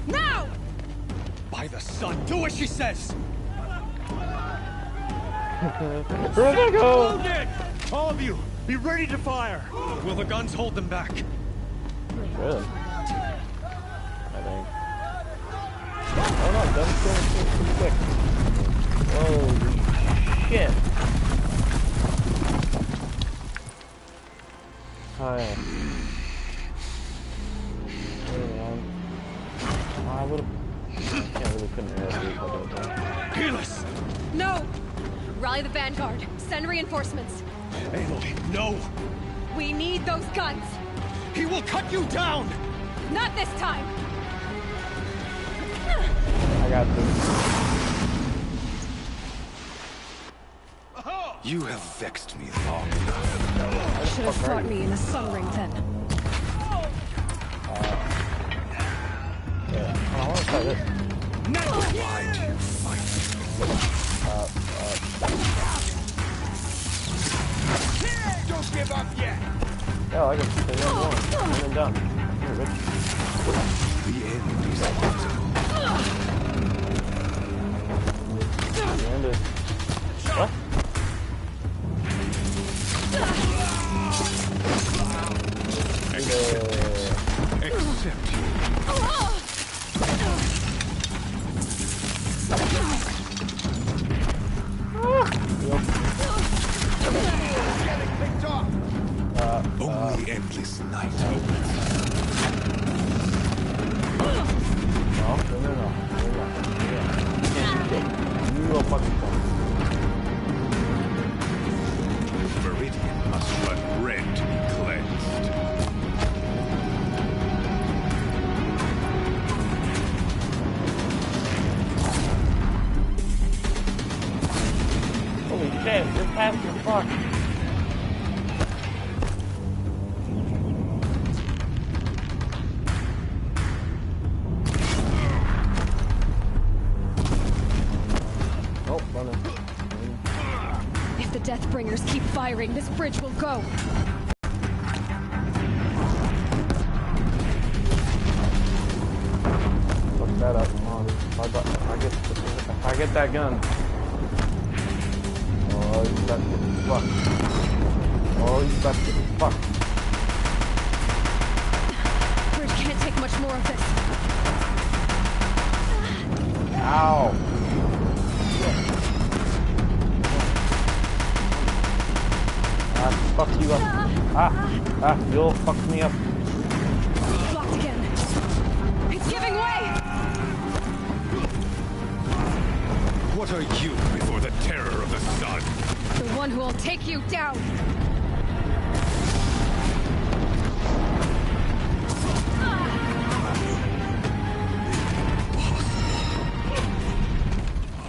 Now! By the sun, do what she says! Where'd they go? Loaded! All of you, be ready to fire! Will the guns hold them back? They should. I think. Oh no, guns going pretty quick. Holy shit. Hi. I would've... Yeah, really couldn't ask you about that. Healers! No! Rally the Vanguard. Send reinforcements. Aloy, no! We need those guns! He will cut you down! Not this time! I got this. You have vexed me long enough. Should have fought me in a sun ring then. Yeah, I want to try this. Now why do you fight? Don't give up yet. Yeah, I can stay there going. And then done. Here, bitch. The end is possible. The end is... What? Accept you. Getting picked off. Only endless night opens. No. You will fucking come. Meridian must run red to be cleansed. Holy shit, you're past the fuck. Oh, running. If the Deathbringers keep firing, this bridge will go. Fuck that up. Come on. If I get that gun. Oh, you about to get fucked. Oh, you about to get fucked. Bridge can't take much more of this. Ow. Fuck you up. You'll fuck me up. Blocked again. It's giving way! What are you before the terror of the sun? The one who will take you down!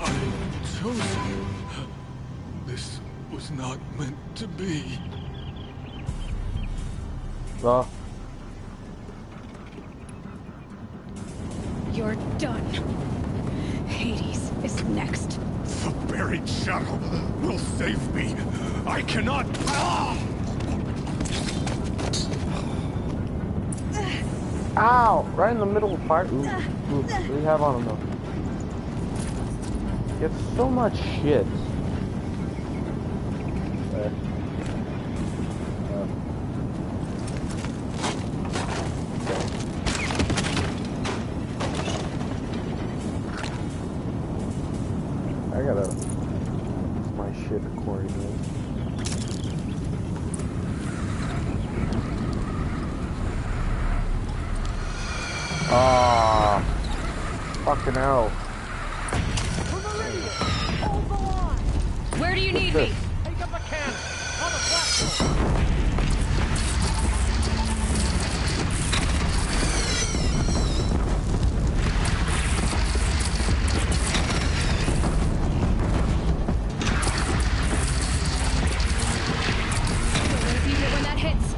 I'm chosen. This was not meant to be. Oh. You're done. Hades is next. The buried shuttle will save me. I cannot. Ow! Right in the middle of the part. Ooh, what do you have on him though? He gets so much shit. I gotta my shit accordingly. Ah, fucking hell. Where do you need me? Take up a cannon on the platform. When that hits.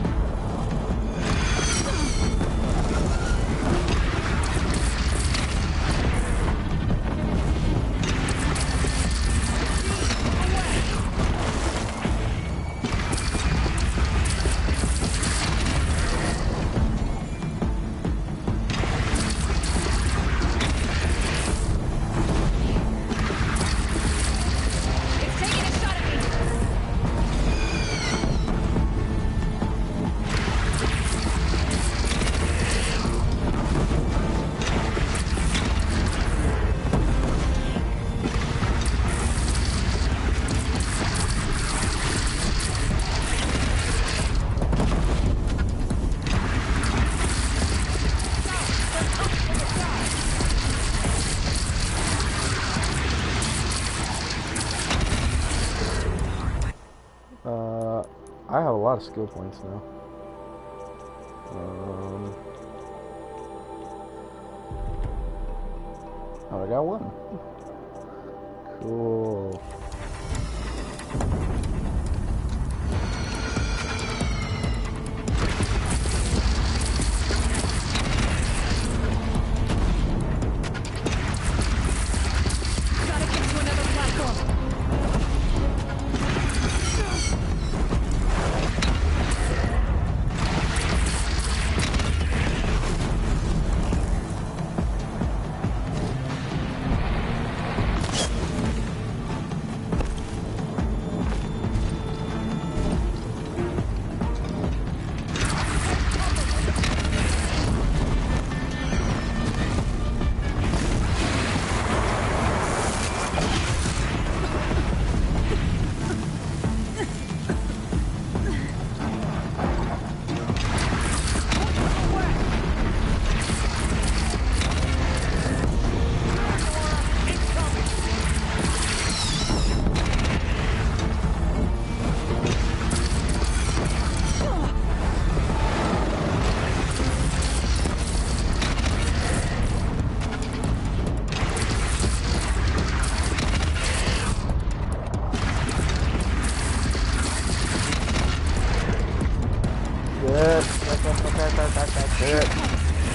I have a lot of skill points now. Oh, I got one. Cool. Gotta get to another platform.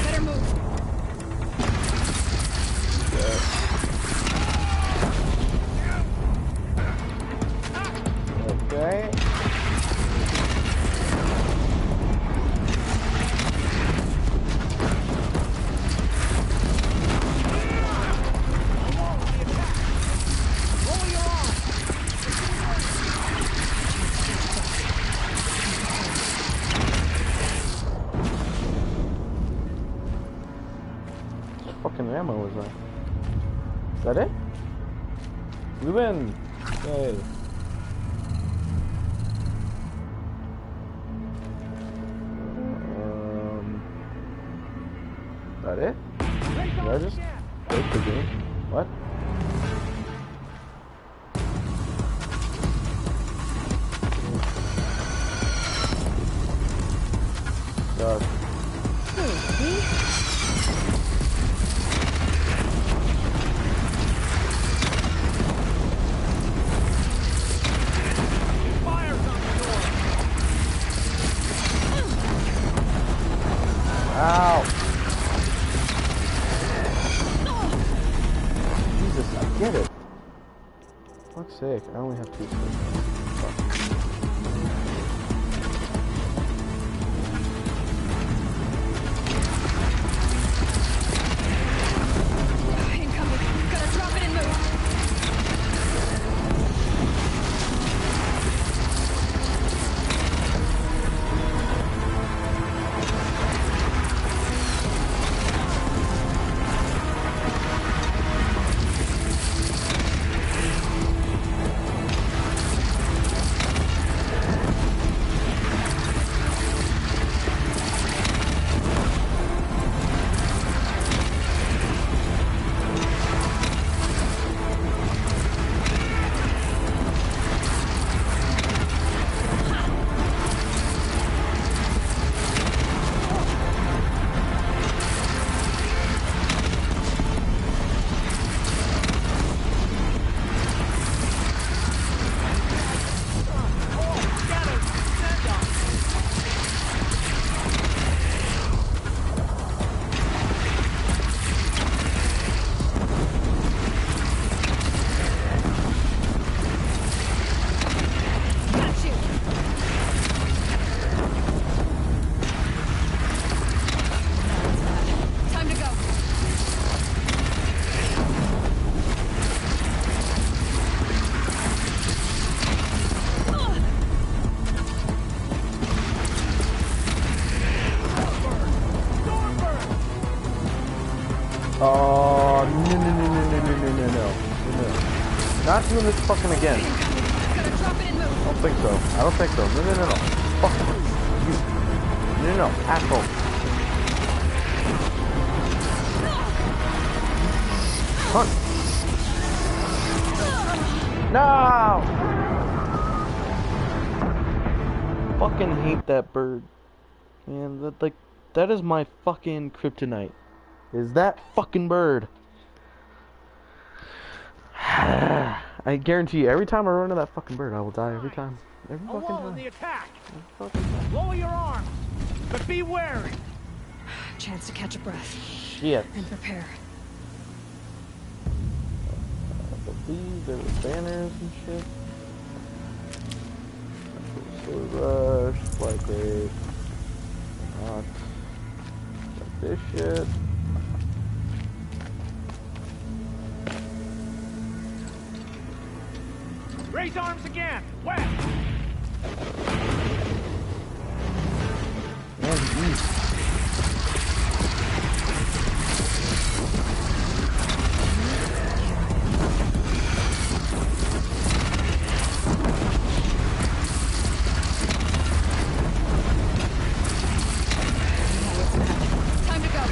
Better move. Okay. Fucking ammo was that? Is that it? We win! Yay. Is that it? Did I just break the game? What? God. get it. Fuck's sake, I only have 2 sticks. Incoming. Gotta drop it and move. Oh, no. Not doing this fucking again. I don't think so. I don't think so. No. Fuck you. No. Asshole. Hunt. No! Fucking hate that bird. Man, that is my fucking kryptonite. Is that fucking bird. I guarantee you, every time I run into that fucking bird, I will die every time. Every fucking time. The attack. Lower your arms, but be wary. Chance to catch a breath. Shit. And prepare. These are the banners and shit. Rush, supply crate. Not. Like this shit. Raise arms again. West. Time to go.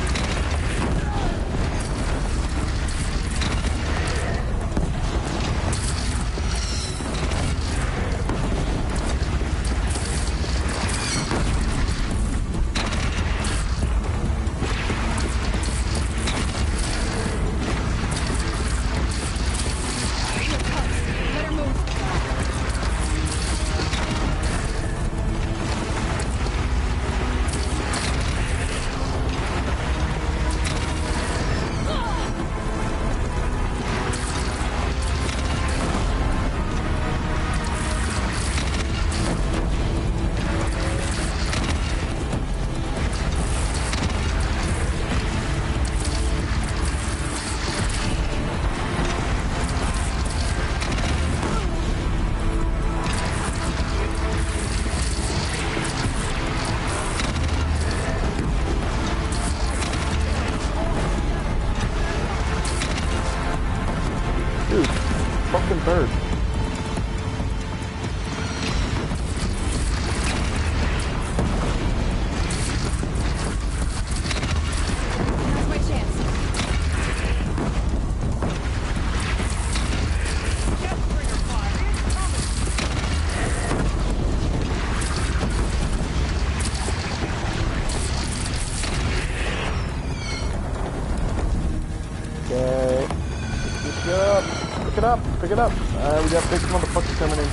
Fucking bird. Now's my chance. Okay. Pick it up. We got big motherfuckers coming in.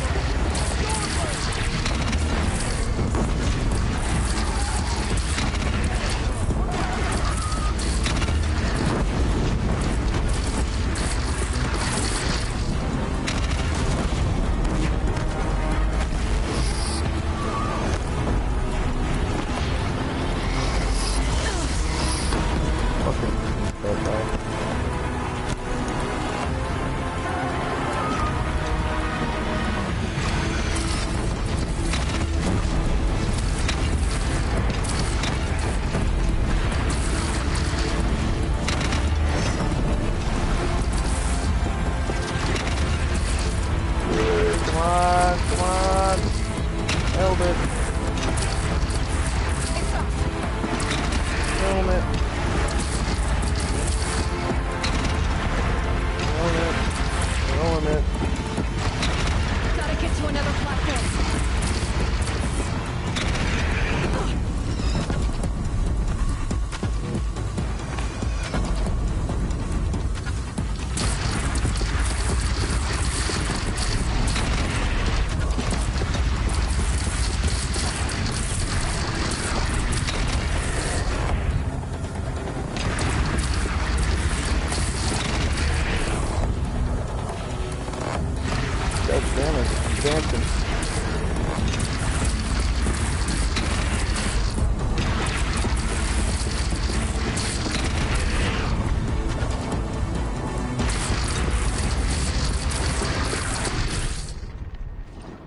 dancing.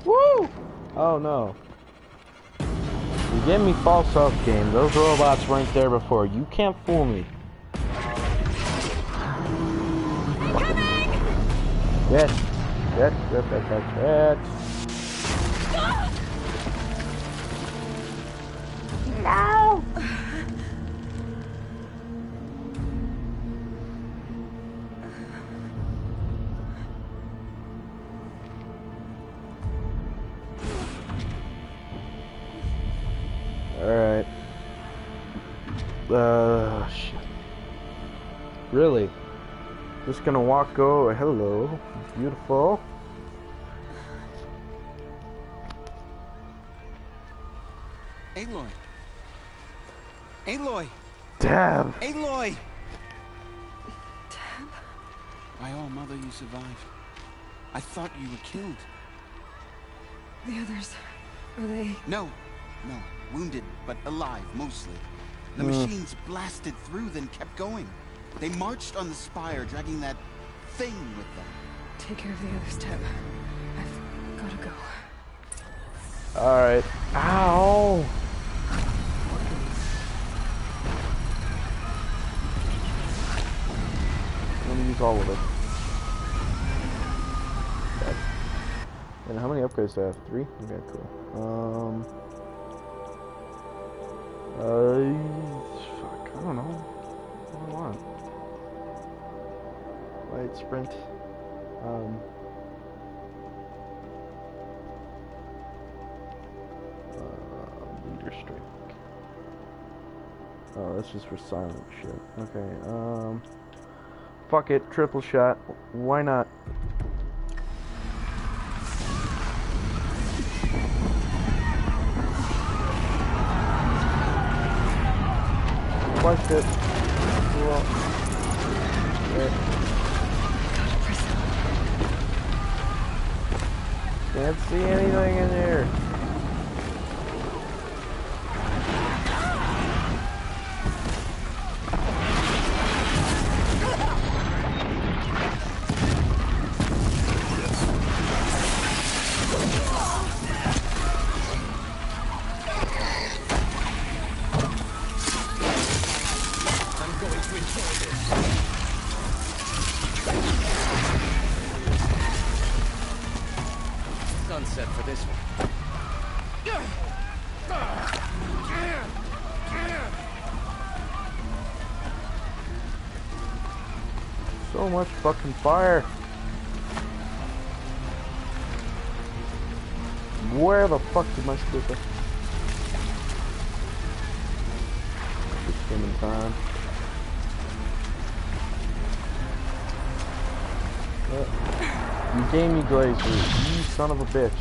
Woo! Oh no. You gave me false hope, game. Those robots weren't there before. You can't fool me. Yes. Yes. No! Alright. Shit. Really? Just gonna walk go. Hello. Beautiful. Aloy. Aloy. Dab. Aloy. Dab. By all mother, you survived. I thought you were killed. The others, are they? No. Wounded, but alive, mostly. The machines blasted through, then kept going. They marched on the spire, dragging that thing with them. Take care of the others, Teb. I've gotta go. Alright. Ow! Let me use all of it. Okay. And how many upgrades do I have? 3? Okay, cool. Fuck, I don't know. What do I want? Light sprint. Leader strike. Oh, that's just for silent shit. Okay, fuck it, triple shot. Why not? Watch it. Cool. Can't see anything in here. Sunset for this one. So much fucking fire. Where the fuck did my speaker? Just came in time. You gave me glazer, you son of a bitch.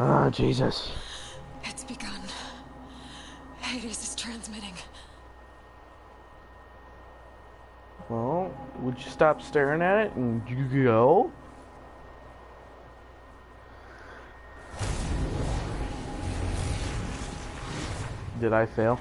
Ah, Jesus. It's begun. Hades is transmitting. Well, would you stop staring at it and go? Did I fail?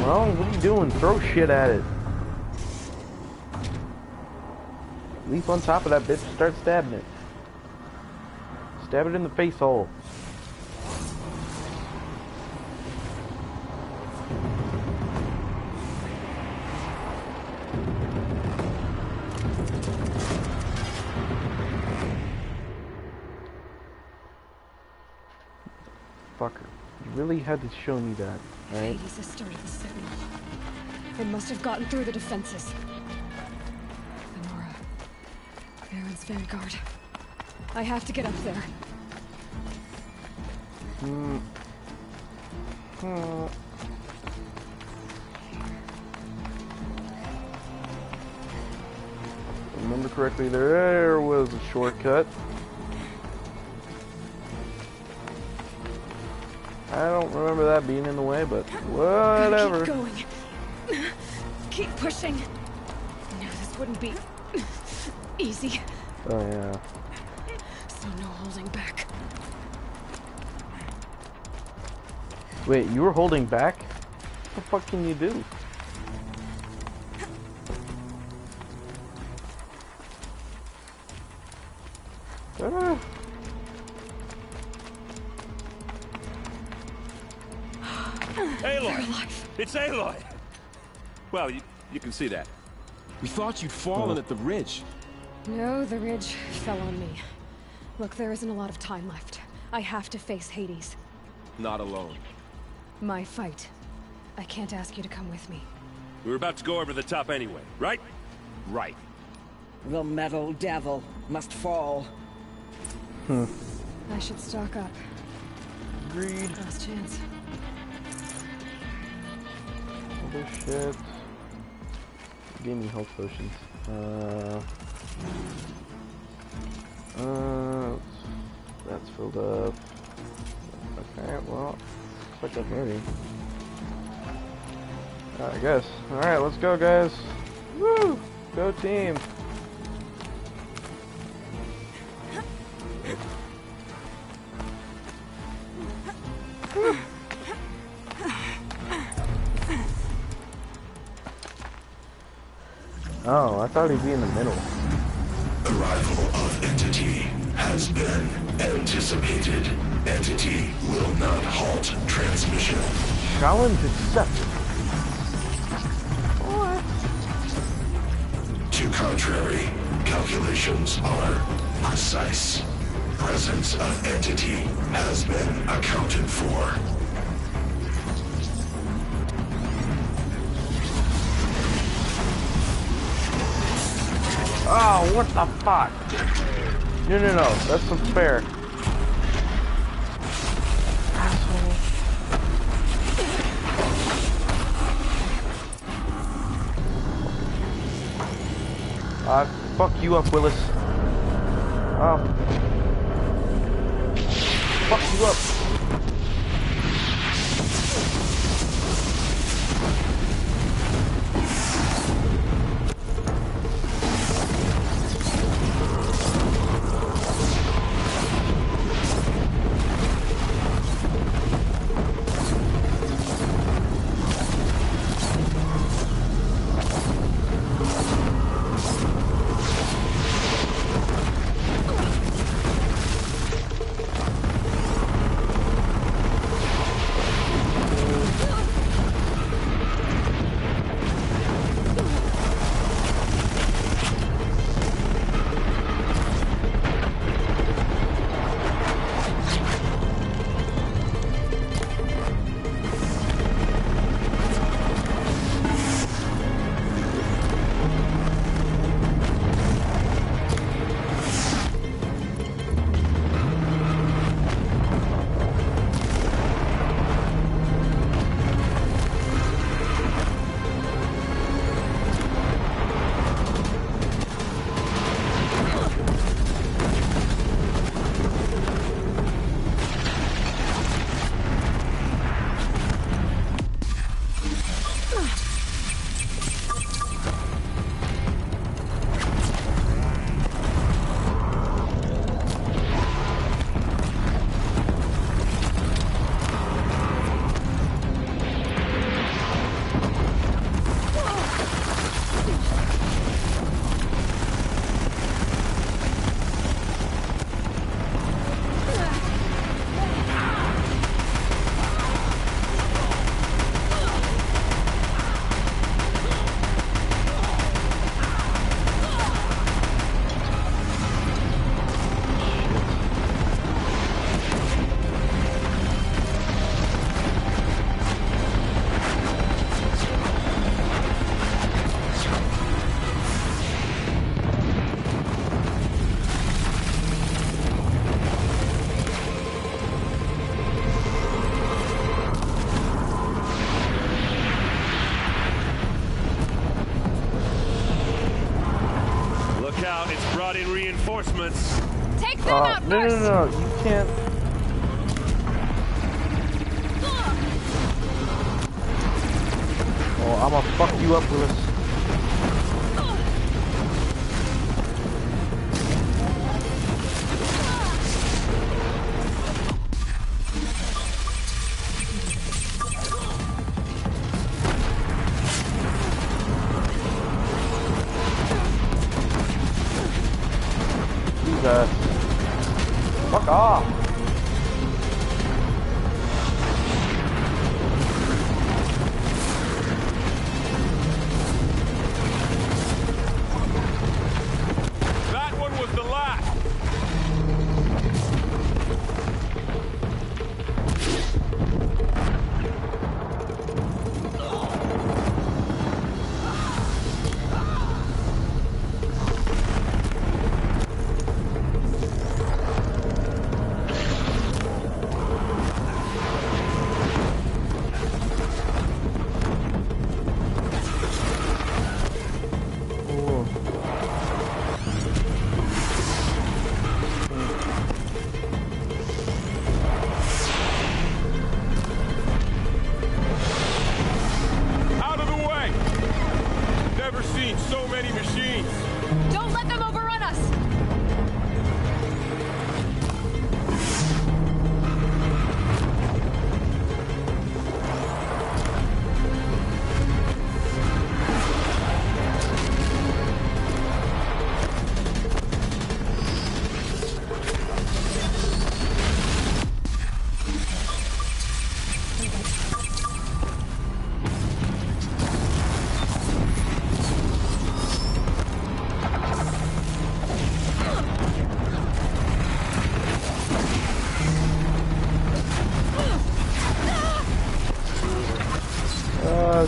Well, what are you doing? Throw shit at it. Leap on top of that bitch, start stabbing it. Stab it in the face hole. Fucker. You really had to show me that, right? Hades has started the signal. It must have gotten through the defenses. Thamora. Baron's vanguard. I have to get up there. Remember correctly, there was a shortcut. I don't remember that being in the way, but whatever. Keep going. Keep pushing. I knew this wouldn't be easy. Oh yeah. So no holding back. Wait, you were holding back? What the fuck can you do? Aloy! It's Aloy! Well, you can see that. We thought you'd fallen at the ridge. No, the ridge fell on me. Look, there isn't a lot of time left. I have to face Hades. Not alone. My fight. I can't ask you to come with me. We were about to go over the top anyway, right? Right. The metal devil must fall. I should stock up. Agreed. Last chance. Other shit. Gave me health potions. That's filled up. Okay, well, looks like I'm ready. I guess. Alright, let's go, guys. Woo! Go team! Oh, I thought he'd be in the middle. Arrival of Entity has been anticipated. Entity will not halt transmission. Challenge accepted. To contrary, calculations are precise. Presence of Entity has been accounted for. Oh, what the fuck? No, that's unfair. Asshole. Fuck you up, Willis. Oh. Fuck you up. reinforcements. Take them out no, first. no, you can't. Oh, I'm gonna fuck you up, Willis. Jesus. Fuck off. That one was the last. Out of the way! Never seen so many machines. Don't let them overrun us.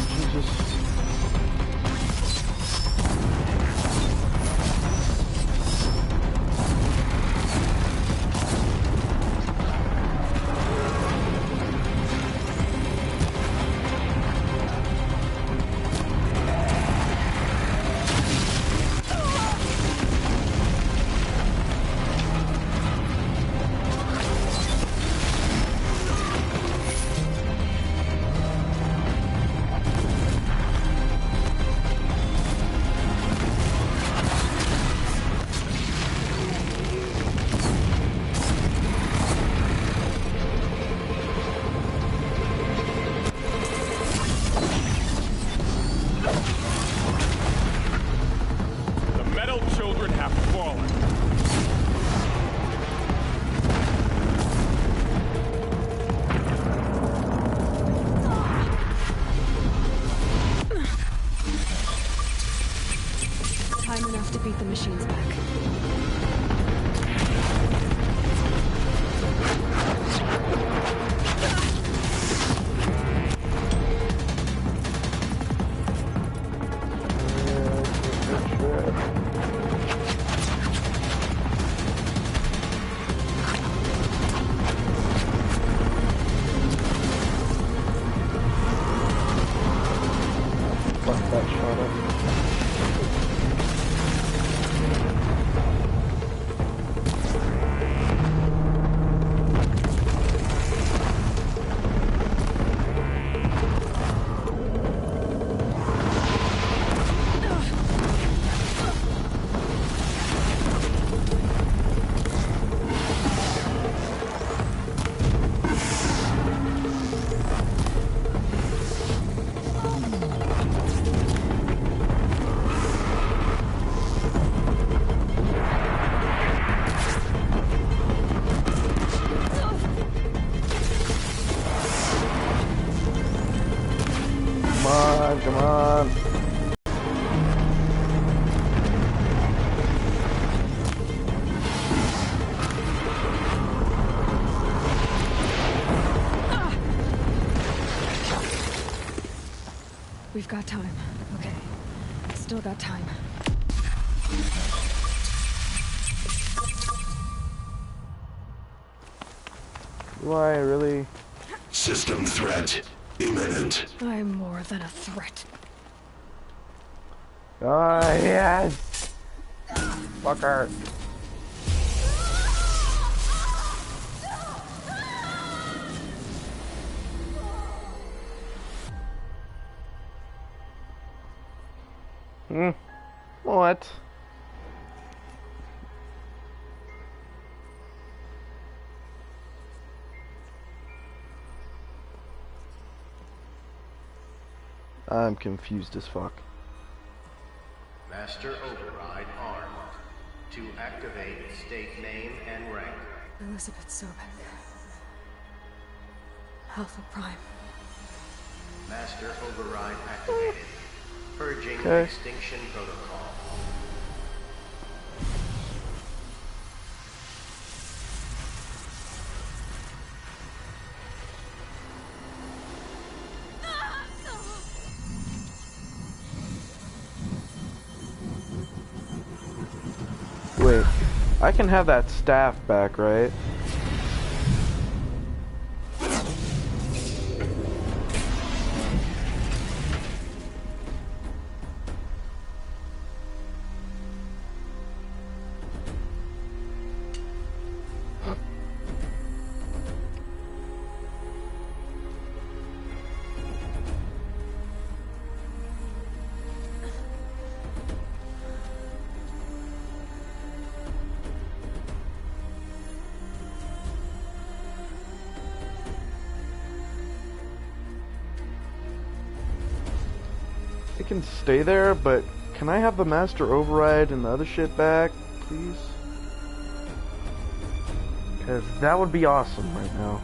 Jesus. The metal children have fallen. Time enough to beat the machines back. Fuck that shot up. Come on, come on. We've got time. Okay. Still got time. Do I really? System threat imminent. I'm more than a threat. Oh, yes! Fucker. What? I'm confused as fuck. Master Override armed. To activate, state name and rank. Elizabeth Sobek. Alpha Prime. Master Override activated. Purging extinction protocol. Wait, I can have that staff back, right? It can stay there, but can I have the Master Override and the other shit back, please? Because that would be awesome right now.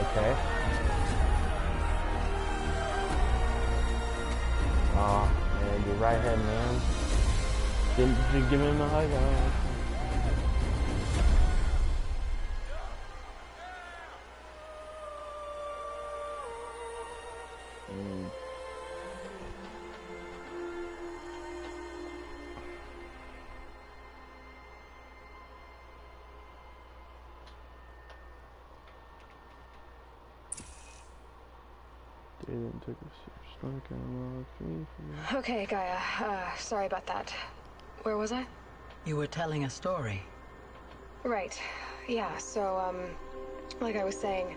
Okay. Oh, man, your right hand, man. Didn't you give him a hug? Okay, Gaia. Sorry about that. Where was I? You were telling a story. Right. Yeah, so, like I was saying,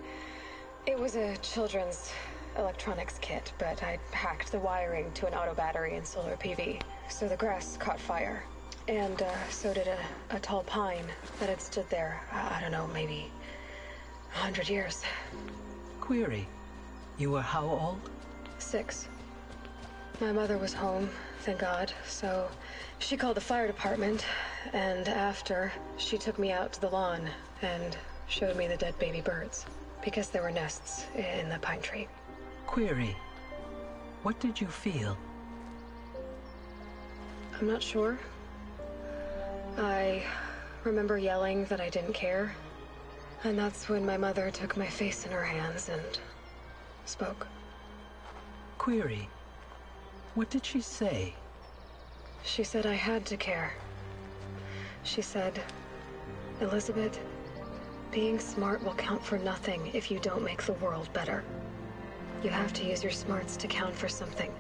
it was a children's electronics kit, but I hacked the wiring to an auto battery and solar PV. So the grass caught fire. And, so did a tall pine that had stood there, I don't know, maybe 100 years. Query. You were how old? 6. My mother was home, thank God, so she called the fire department, and after, she took me out to the lawn and showed me the dead baby birds, because there were nests in the pine tree. Query. What did you feel? I'm not sure. I remember yelling that I didn't care, and that's when my mother took my face in her hands and spoke. Query. What did she say? She said I had to care. She said, Elizabeth, being smart will count for nothing if you don't make the world better. You have to use your smarts to count for something.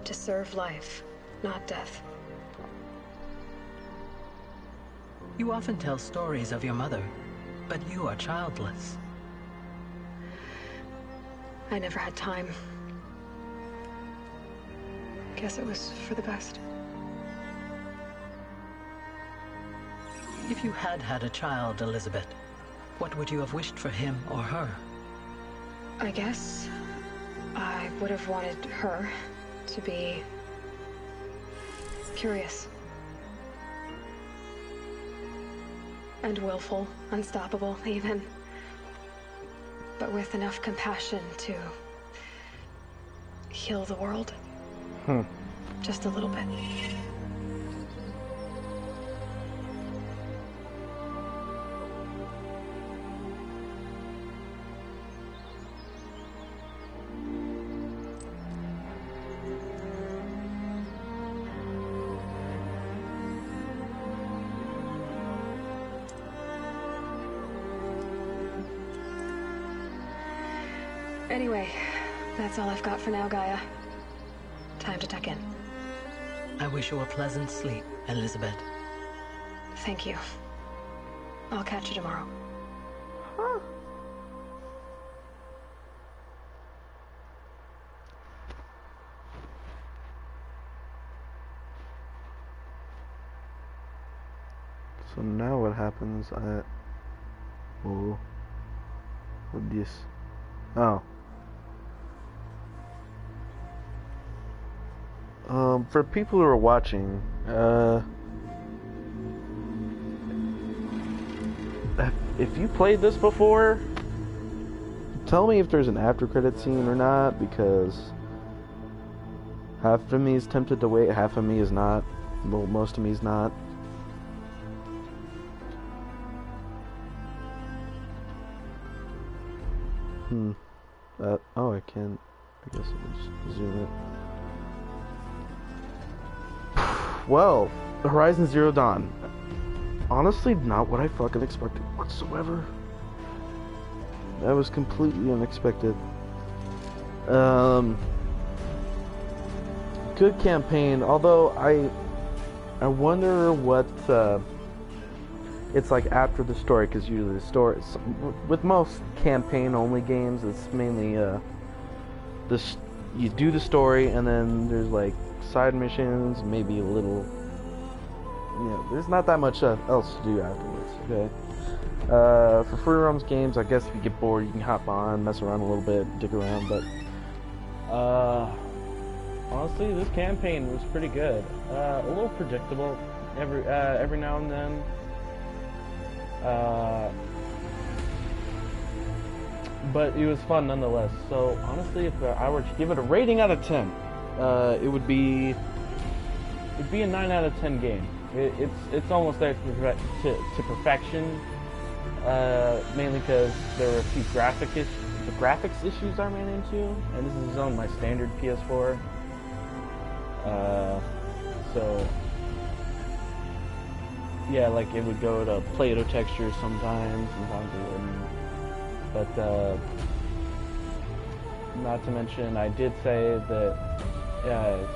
To serve life, not death. You often tell stories of your mother, but you are childless. I never had time. Guess it was for the best. If you had had a child, Elizabeth, what would you have wished for him or her? I guess I would have wanted her to be curious. And willful, unstoppable, even. But with enough compassion to heal the world. Just a little bit. Anyway, that's all I've got for now, Gaia. Time to tuck in. I wish you a pleasant sleep, Elizabeth. Thank you. I'll catch you tomorrow. So now what happens at... Oh. What this? Oh. For people who are watching, if you played this before, tell me if there's an after credit scene or not, because half of me is tempted to wait, half of me is not. Well, most of me is not. Oh, I can. I guess I'll just zoom it. Well, Horizon Zero Dawn. Honestly, not what I fucking expected whatsoever. That was completely unexpected. Good campaign, although I wonder what it's like after the story, because usually the story, with most campaign-only games, it's mainly you do the story, and then there's like side missions, maybe a little, there's not that much else to do afterwards. Okay. For free roams games, I guess if you get bored, you can hop on, mess around a little bit, dig around, but honestly, this campaign was pretty good. A little predictable every now and then. But it was fun nonetheless. So honestly, if I were to give it a rating out of 10, it'd be a 9 out of 10 game. It's almost there to perfection. Mainly because there were a few graphics issues I ran into, and this is on my standard PS4. So yeah, like it would go to Play-Doh textures sometimes it wouldn't. But not to mention, I did say that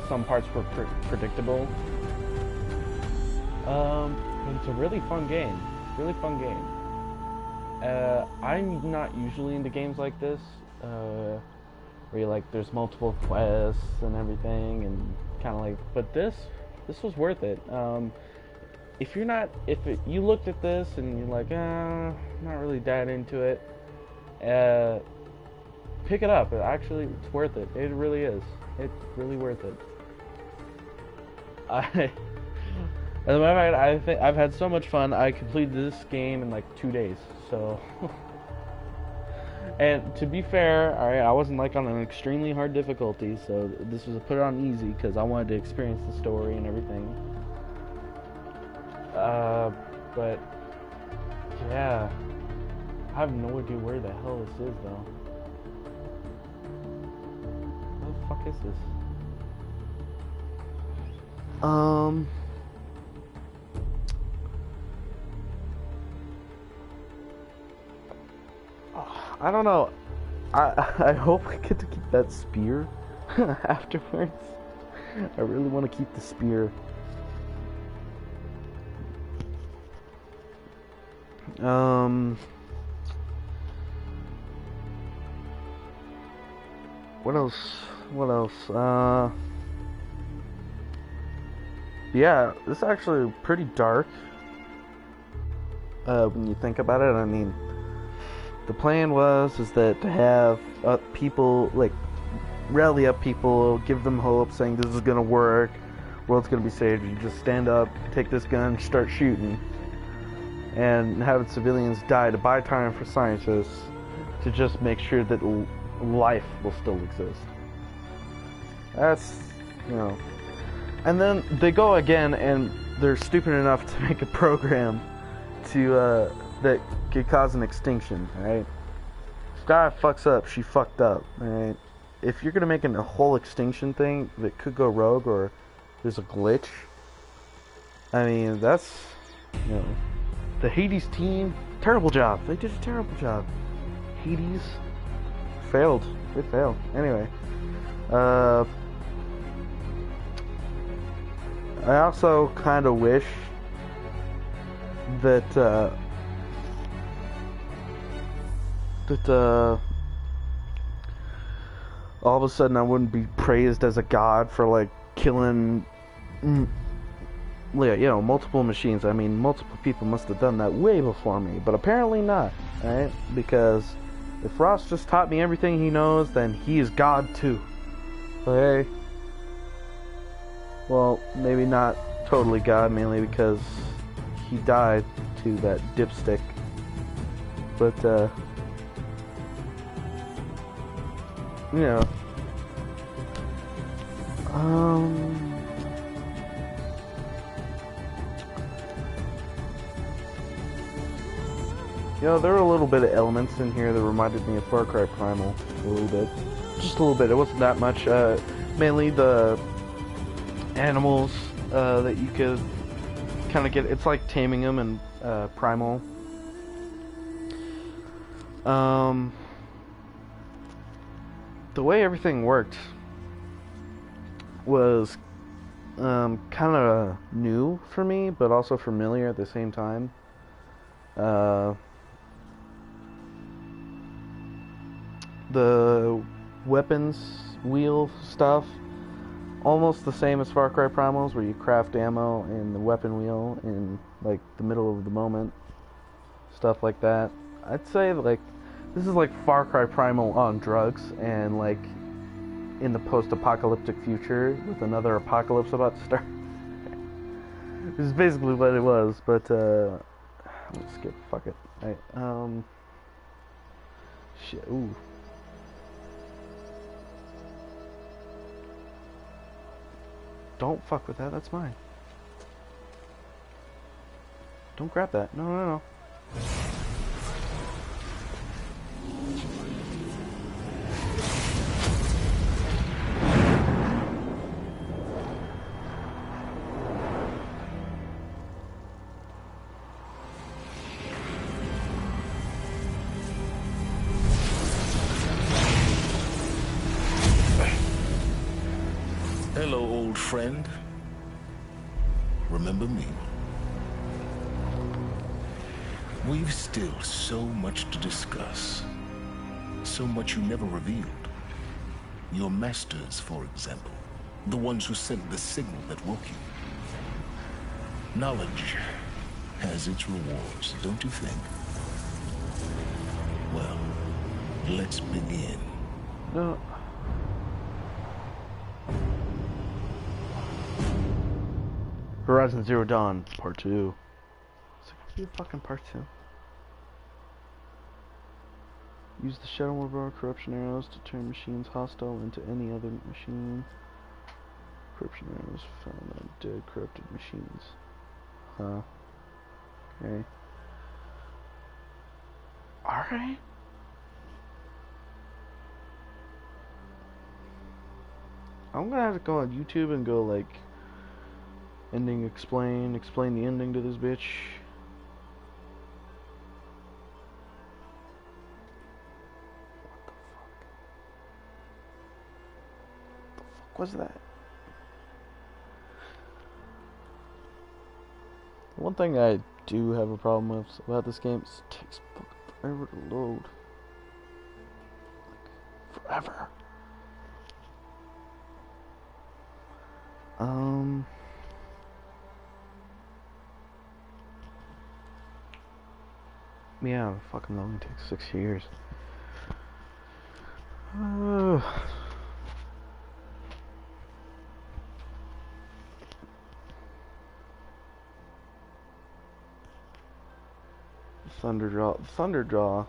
some parts were predictable. It's a really fun game. I'm not usually into games like this, where there's multiple quests and everything, and kind of like. But this was worth it. If you looked at this and you're like, I'm not really that into it, pick it up. It's worth it. It really is. It's really worth it. As a matter of fact, I think I've had so much fun. I completed this game in like 2 days. So, and to be fair, I wasn't like on an extremely hard difficulty. So this was put on easy because I wanted to experience the story and everything. But yeah, I have no idea where the hell this is though. What the fuck is this? I don't know. I hope I get to keep that spear afterwards. I really want to keep the spear. What else? Yeah, this is actually pretty dark. When you think about it, I mean, the plan is that to have people, like, rally up people, give them hope, saying this is gonna work, world's gonna be saved. You just stand up, take this gun, start shooting, and have civilians die to buy time for scientists to just make sure that life will still exist. That's, and then they go again, and they're stupid enough to make a program to that could cause an extinction. Right? If Gaia fucks up, she fucked up. Right? If you're gonna make a whole extinction thing that could go rogue, or there's a glitch, I mean, that's, the Hades team, terrible job. They did a terrible job. Hades failed It failed. Anyway. I also kind of wish that, all of a sudden I wouldn't be praised as a god for, like, killing, multiple machines. I mean, multiple people must have done that way before me, but apparently not, right? Because if Ross just taught me everything he knows, then he is God too. Okay? Well, maybe not totally God, mainly because he died to that dipstick. But, there were a little bit of elements in here that reminded me of Far Cry Primal a little bit. Just a little bit. It wasn't that much. Mainly the animals that you could kind of get. It's like taming them in Primal. The way everything worked was kind of new for me, but also familiar at the same time. The weapons wheel stuff, almost the same as Far Cry Primals, where you craft ammo in the weapon wheel in like the middle of the moment, stuff like that. I'd say like this is like Far Cry Primal on drugs, and like in the post-apocalyptic future with another apocalypse about to start. This is basically what it was, but let's skip. Fuck it. Alright, shit. Ooh. Don't fuck with that, that's mine. Don't grab that. No. Hello, old friend. Remember me? We've still so much to discuss. So much you never revealed. Your masters, for example. The ones who sent the signal that woke you. Knowledge has its rewards, don't you think? Well, let's begin. No. Horizon Zero Dawn, Part 2. Is it gonna be a fucking Part 2? Use the Shadow Morbar corruption arrows to turn machines hostile into any other machine. Corruption arrows found on dead corrupted machines. Huh. Okay. Alright. I'm gonna have to go on YouTube and go like ending explain the ending to this bitch. What the fuck? Was that? One thing I do have a problem with about this game is it takes fucking forever to load. Like, forever. Yeah, fucking only takes 6 years. Thunderjaw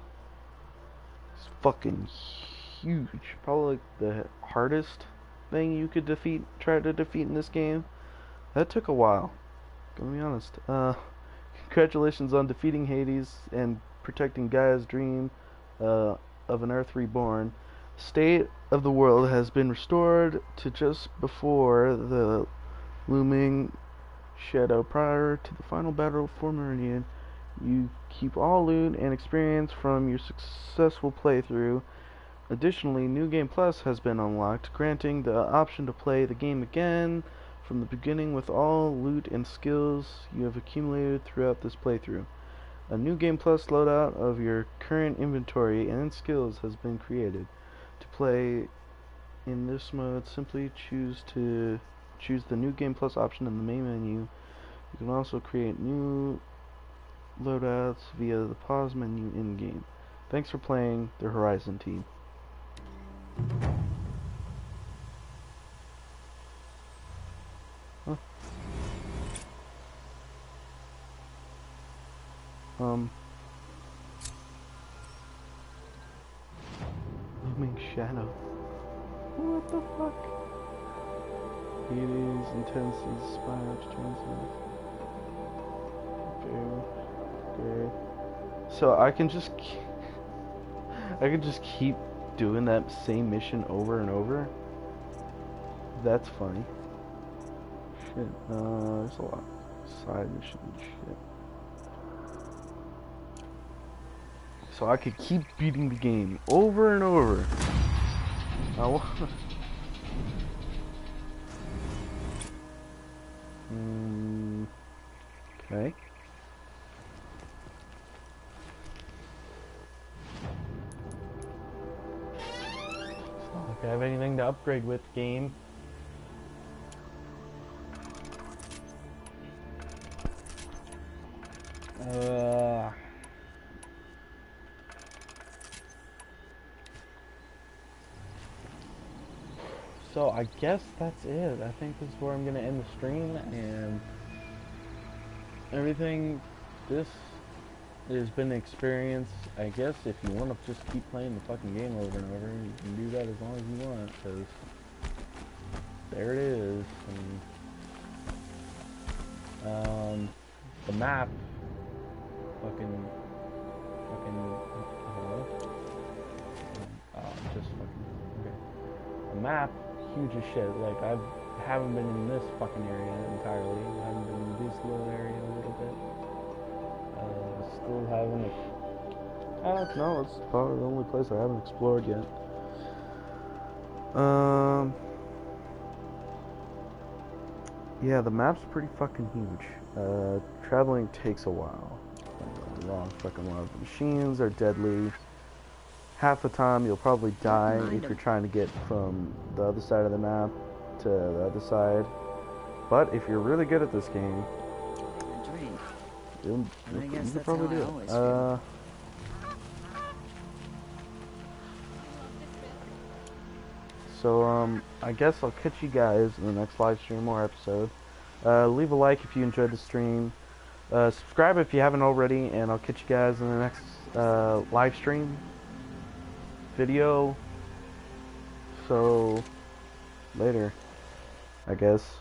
is fucking huge. Probably like the hardest thing you could try to defeat in this game. That took a while. Gonna be honest. Congratulations on defeating Hades and protecting Gaia's dream of an Earth reborn. State of the world has been restored to just before the looming shadow. Prior to the final battle for Meridian, you keep all loot and experience from your successful playthrough. Additionally, New Game Plus has been unlocked, granting the option to play the game again from the beginning with all loot and skills you have accumulated throughout this playthrough. A New Game Plus loadout of your current inventory and skills has been created. To play in this mode, simply choose the New Game Plus option in the main menu. You can also create new loadouts via the pause menu in-game. Thanks for playing the Horizon team. Huh. Looming shadow. What the fuck? It is intense inspired to so I can just keep doing that same mission over and over. That's funny. Shit. There's a lot of side mission shit. So I could keep beating the game over and over. Okay. It's not like I have anything to upgrade with, game. So I guess that's it. I think this is where I'm gonna end the stream, and everything. This has been an experience. I guess if you want to just keep playing the fucking game over and over, you can do that as long as you want, because there it is. And the map, fucking hello? Just fucking okay. The map, huge as shit. Like I haven't been in this fucking area entirely. I haven't been in this little area a little bit. Still haven't. No, it's probably the only place I haven't explored yet. Yeah, the map's pretty fucking huge. Traveling takes a while. A long fucking while. The machines are deadly. Half the time you'll probably die if you're trying to get from the other side of the map to the other side. But if you're really good at this game, you'll probably do it. So I guess I'll catch you guys in the next live stream or episode. Leave a like if you enjoyed the stream. Subscribe if you haven't already, and I'll catch you guys in the next live stream video. So later, I guess.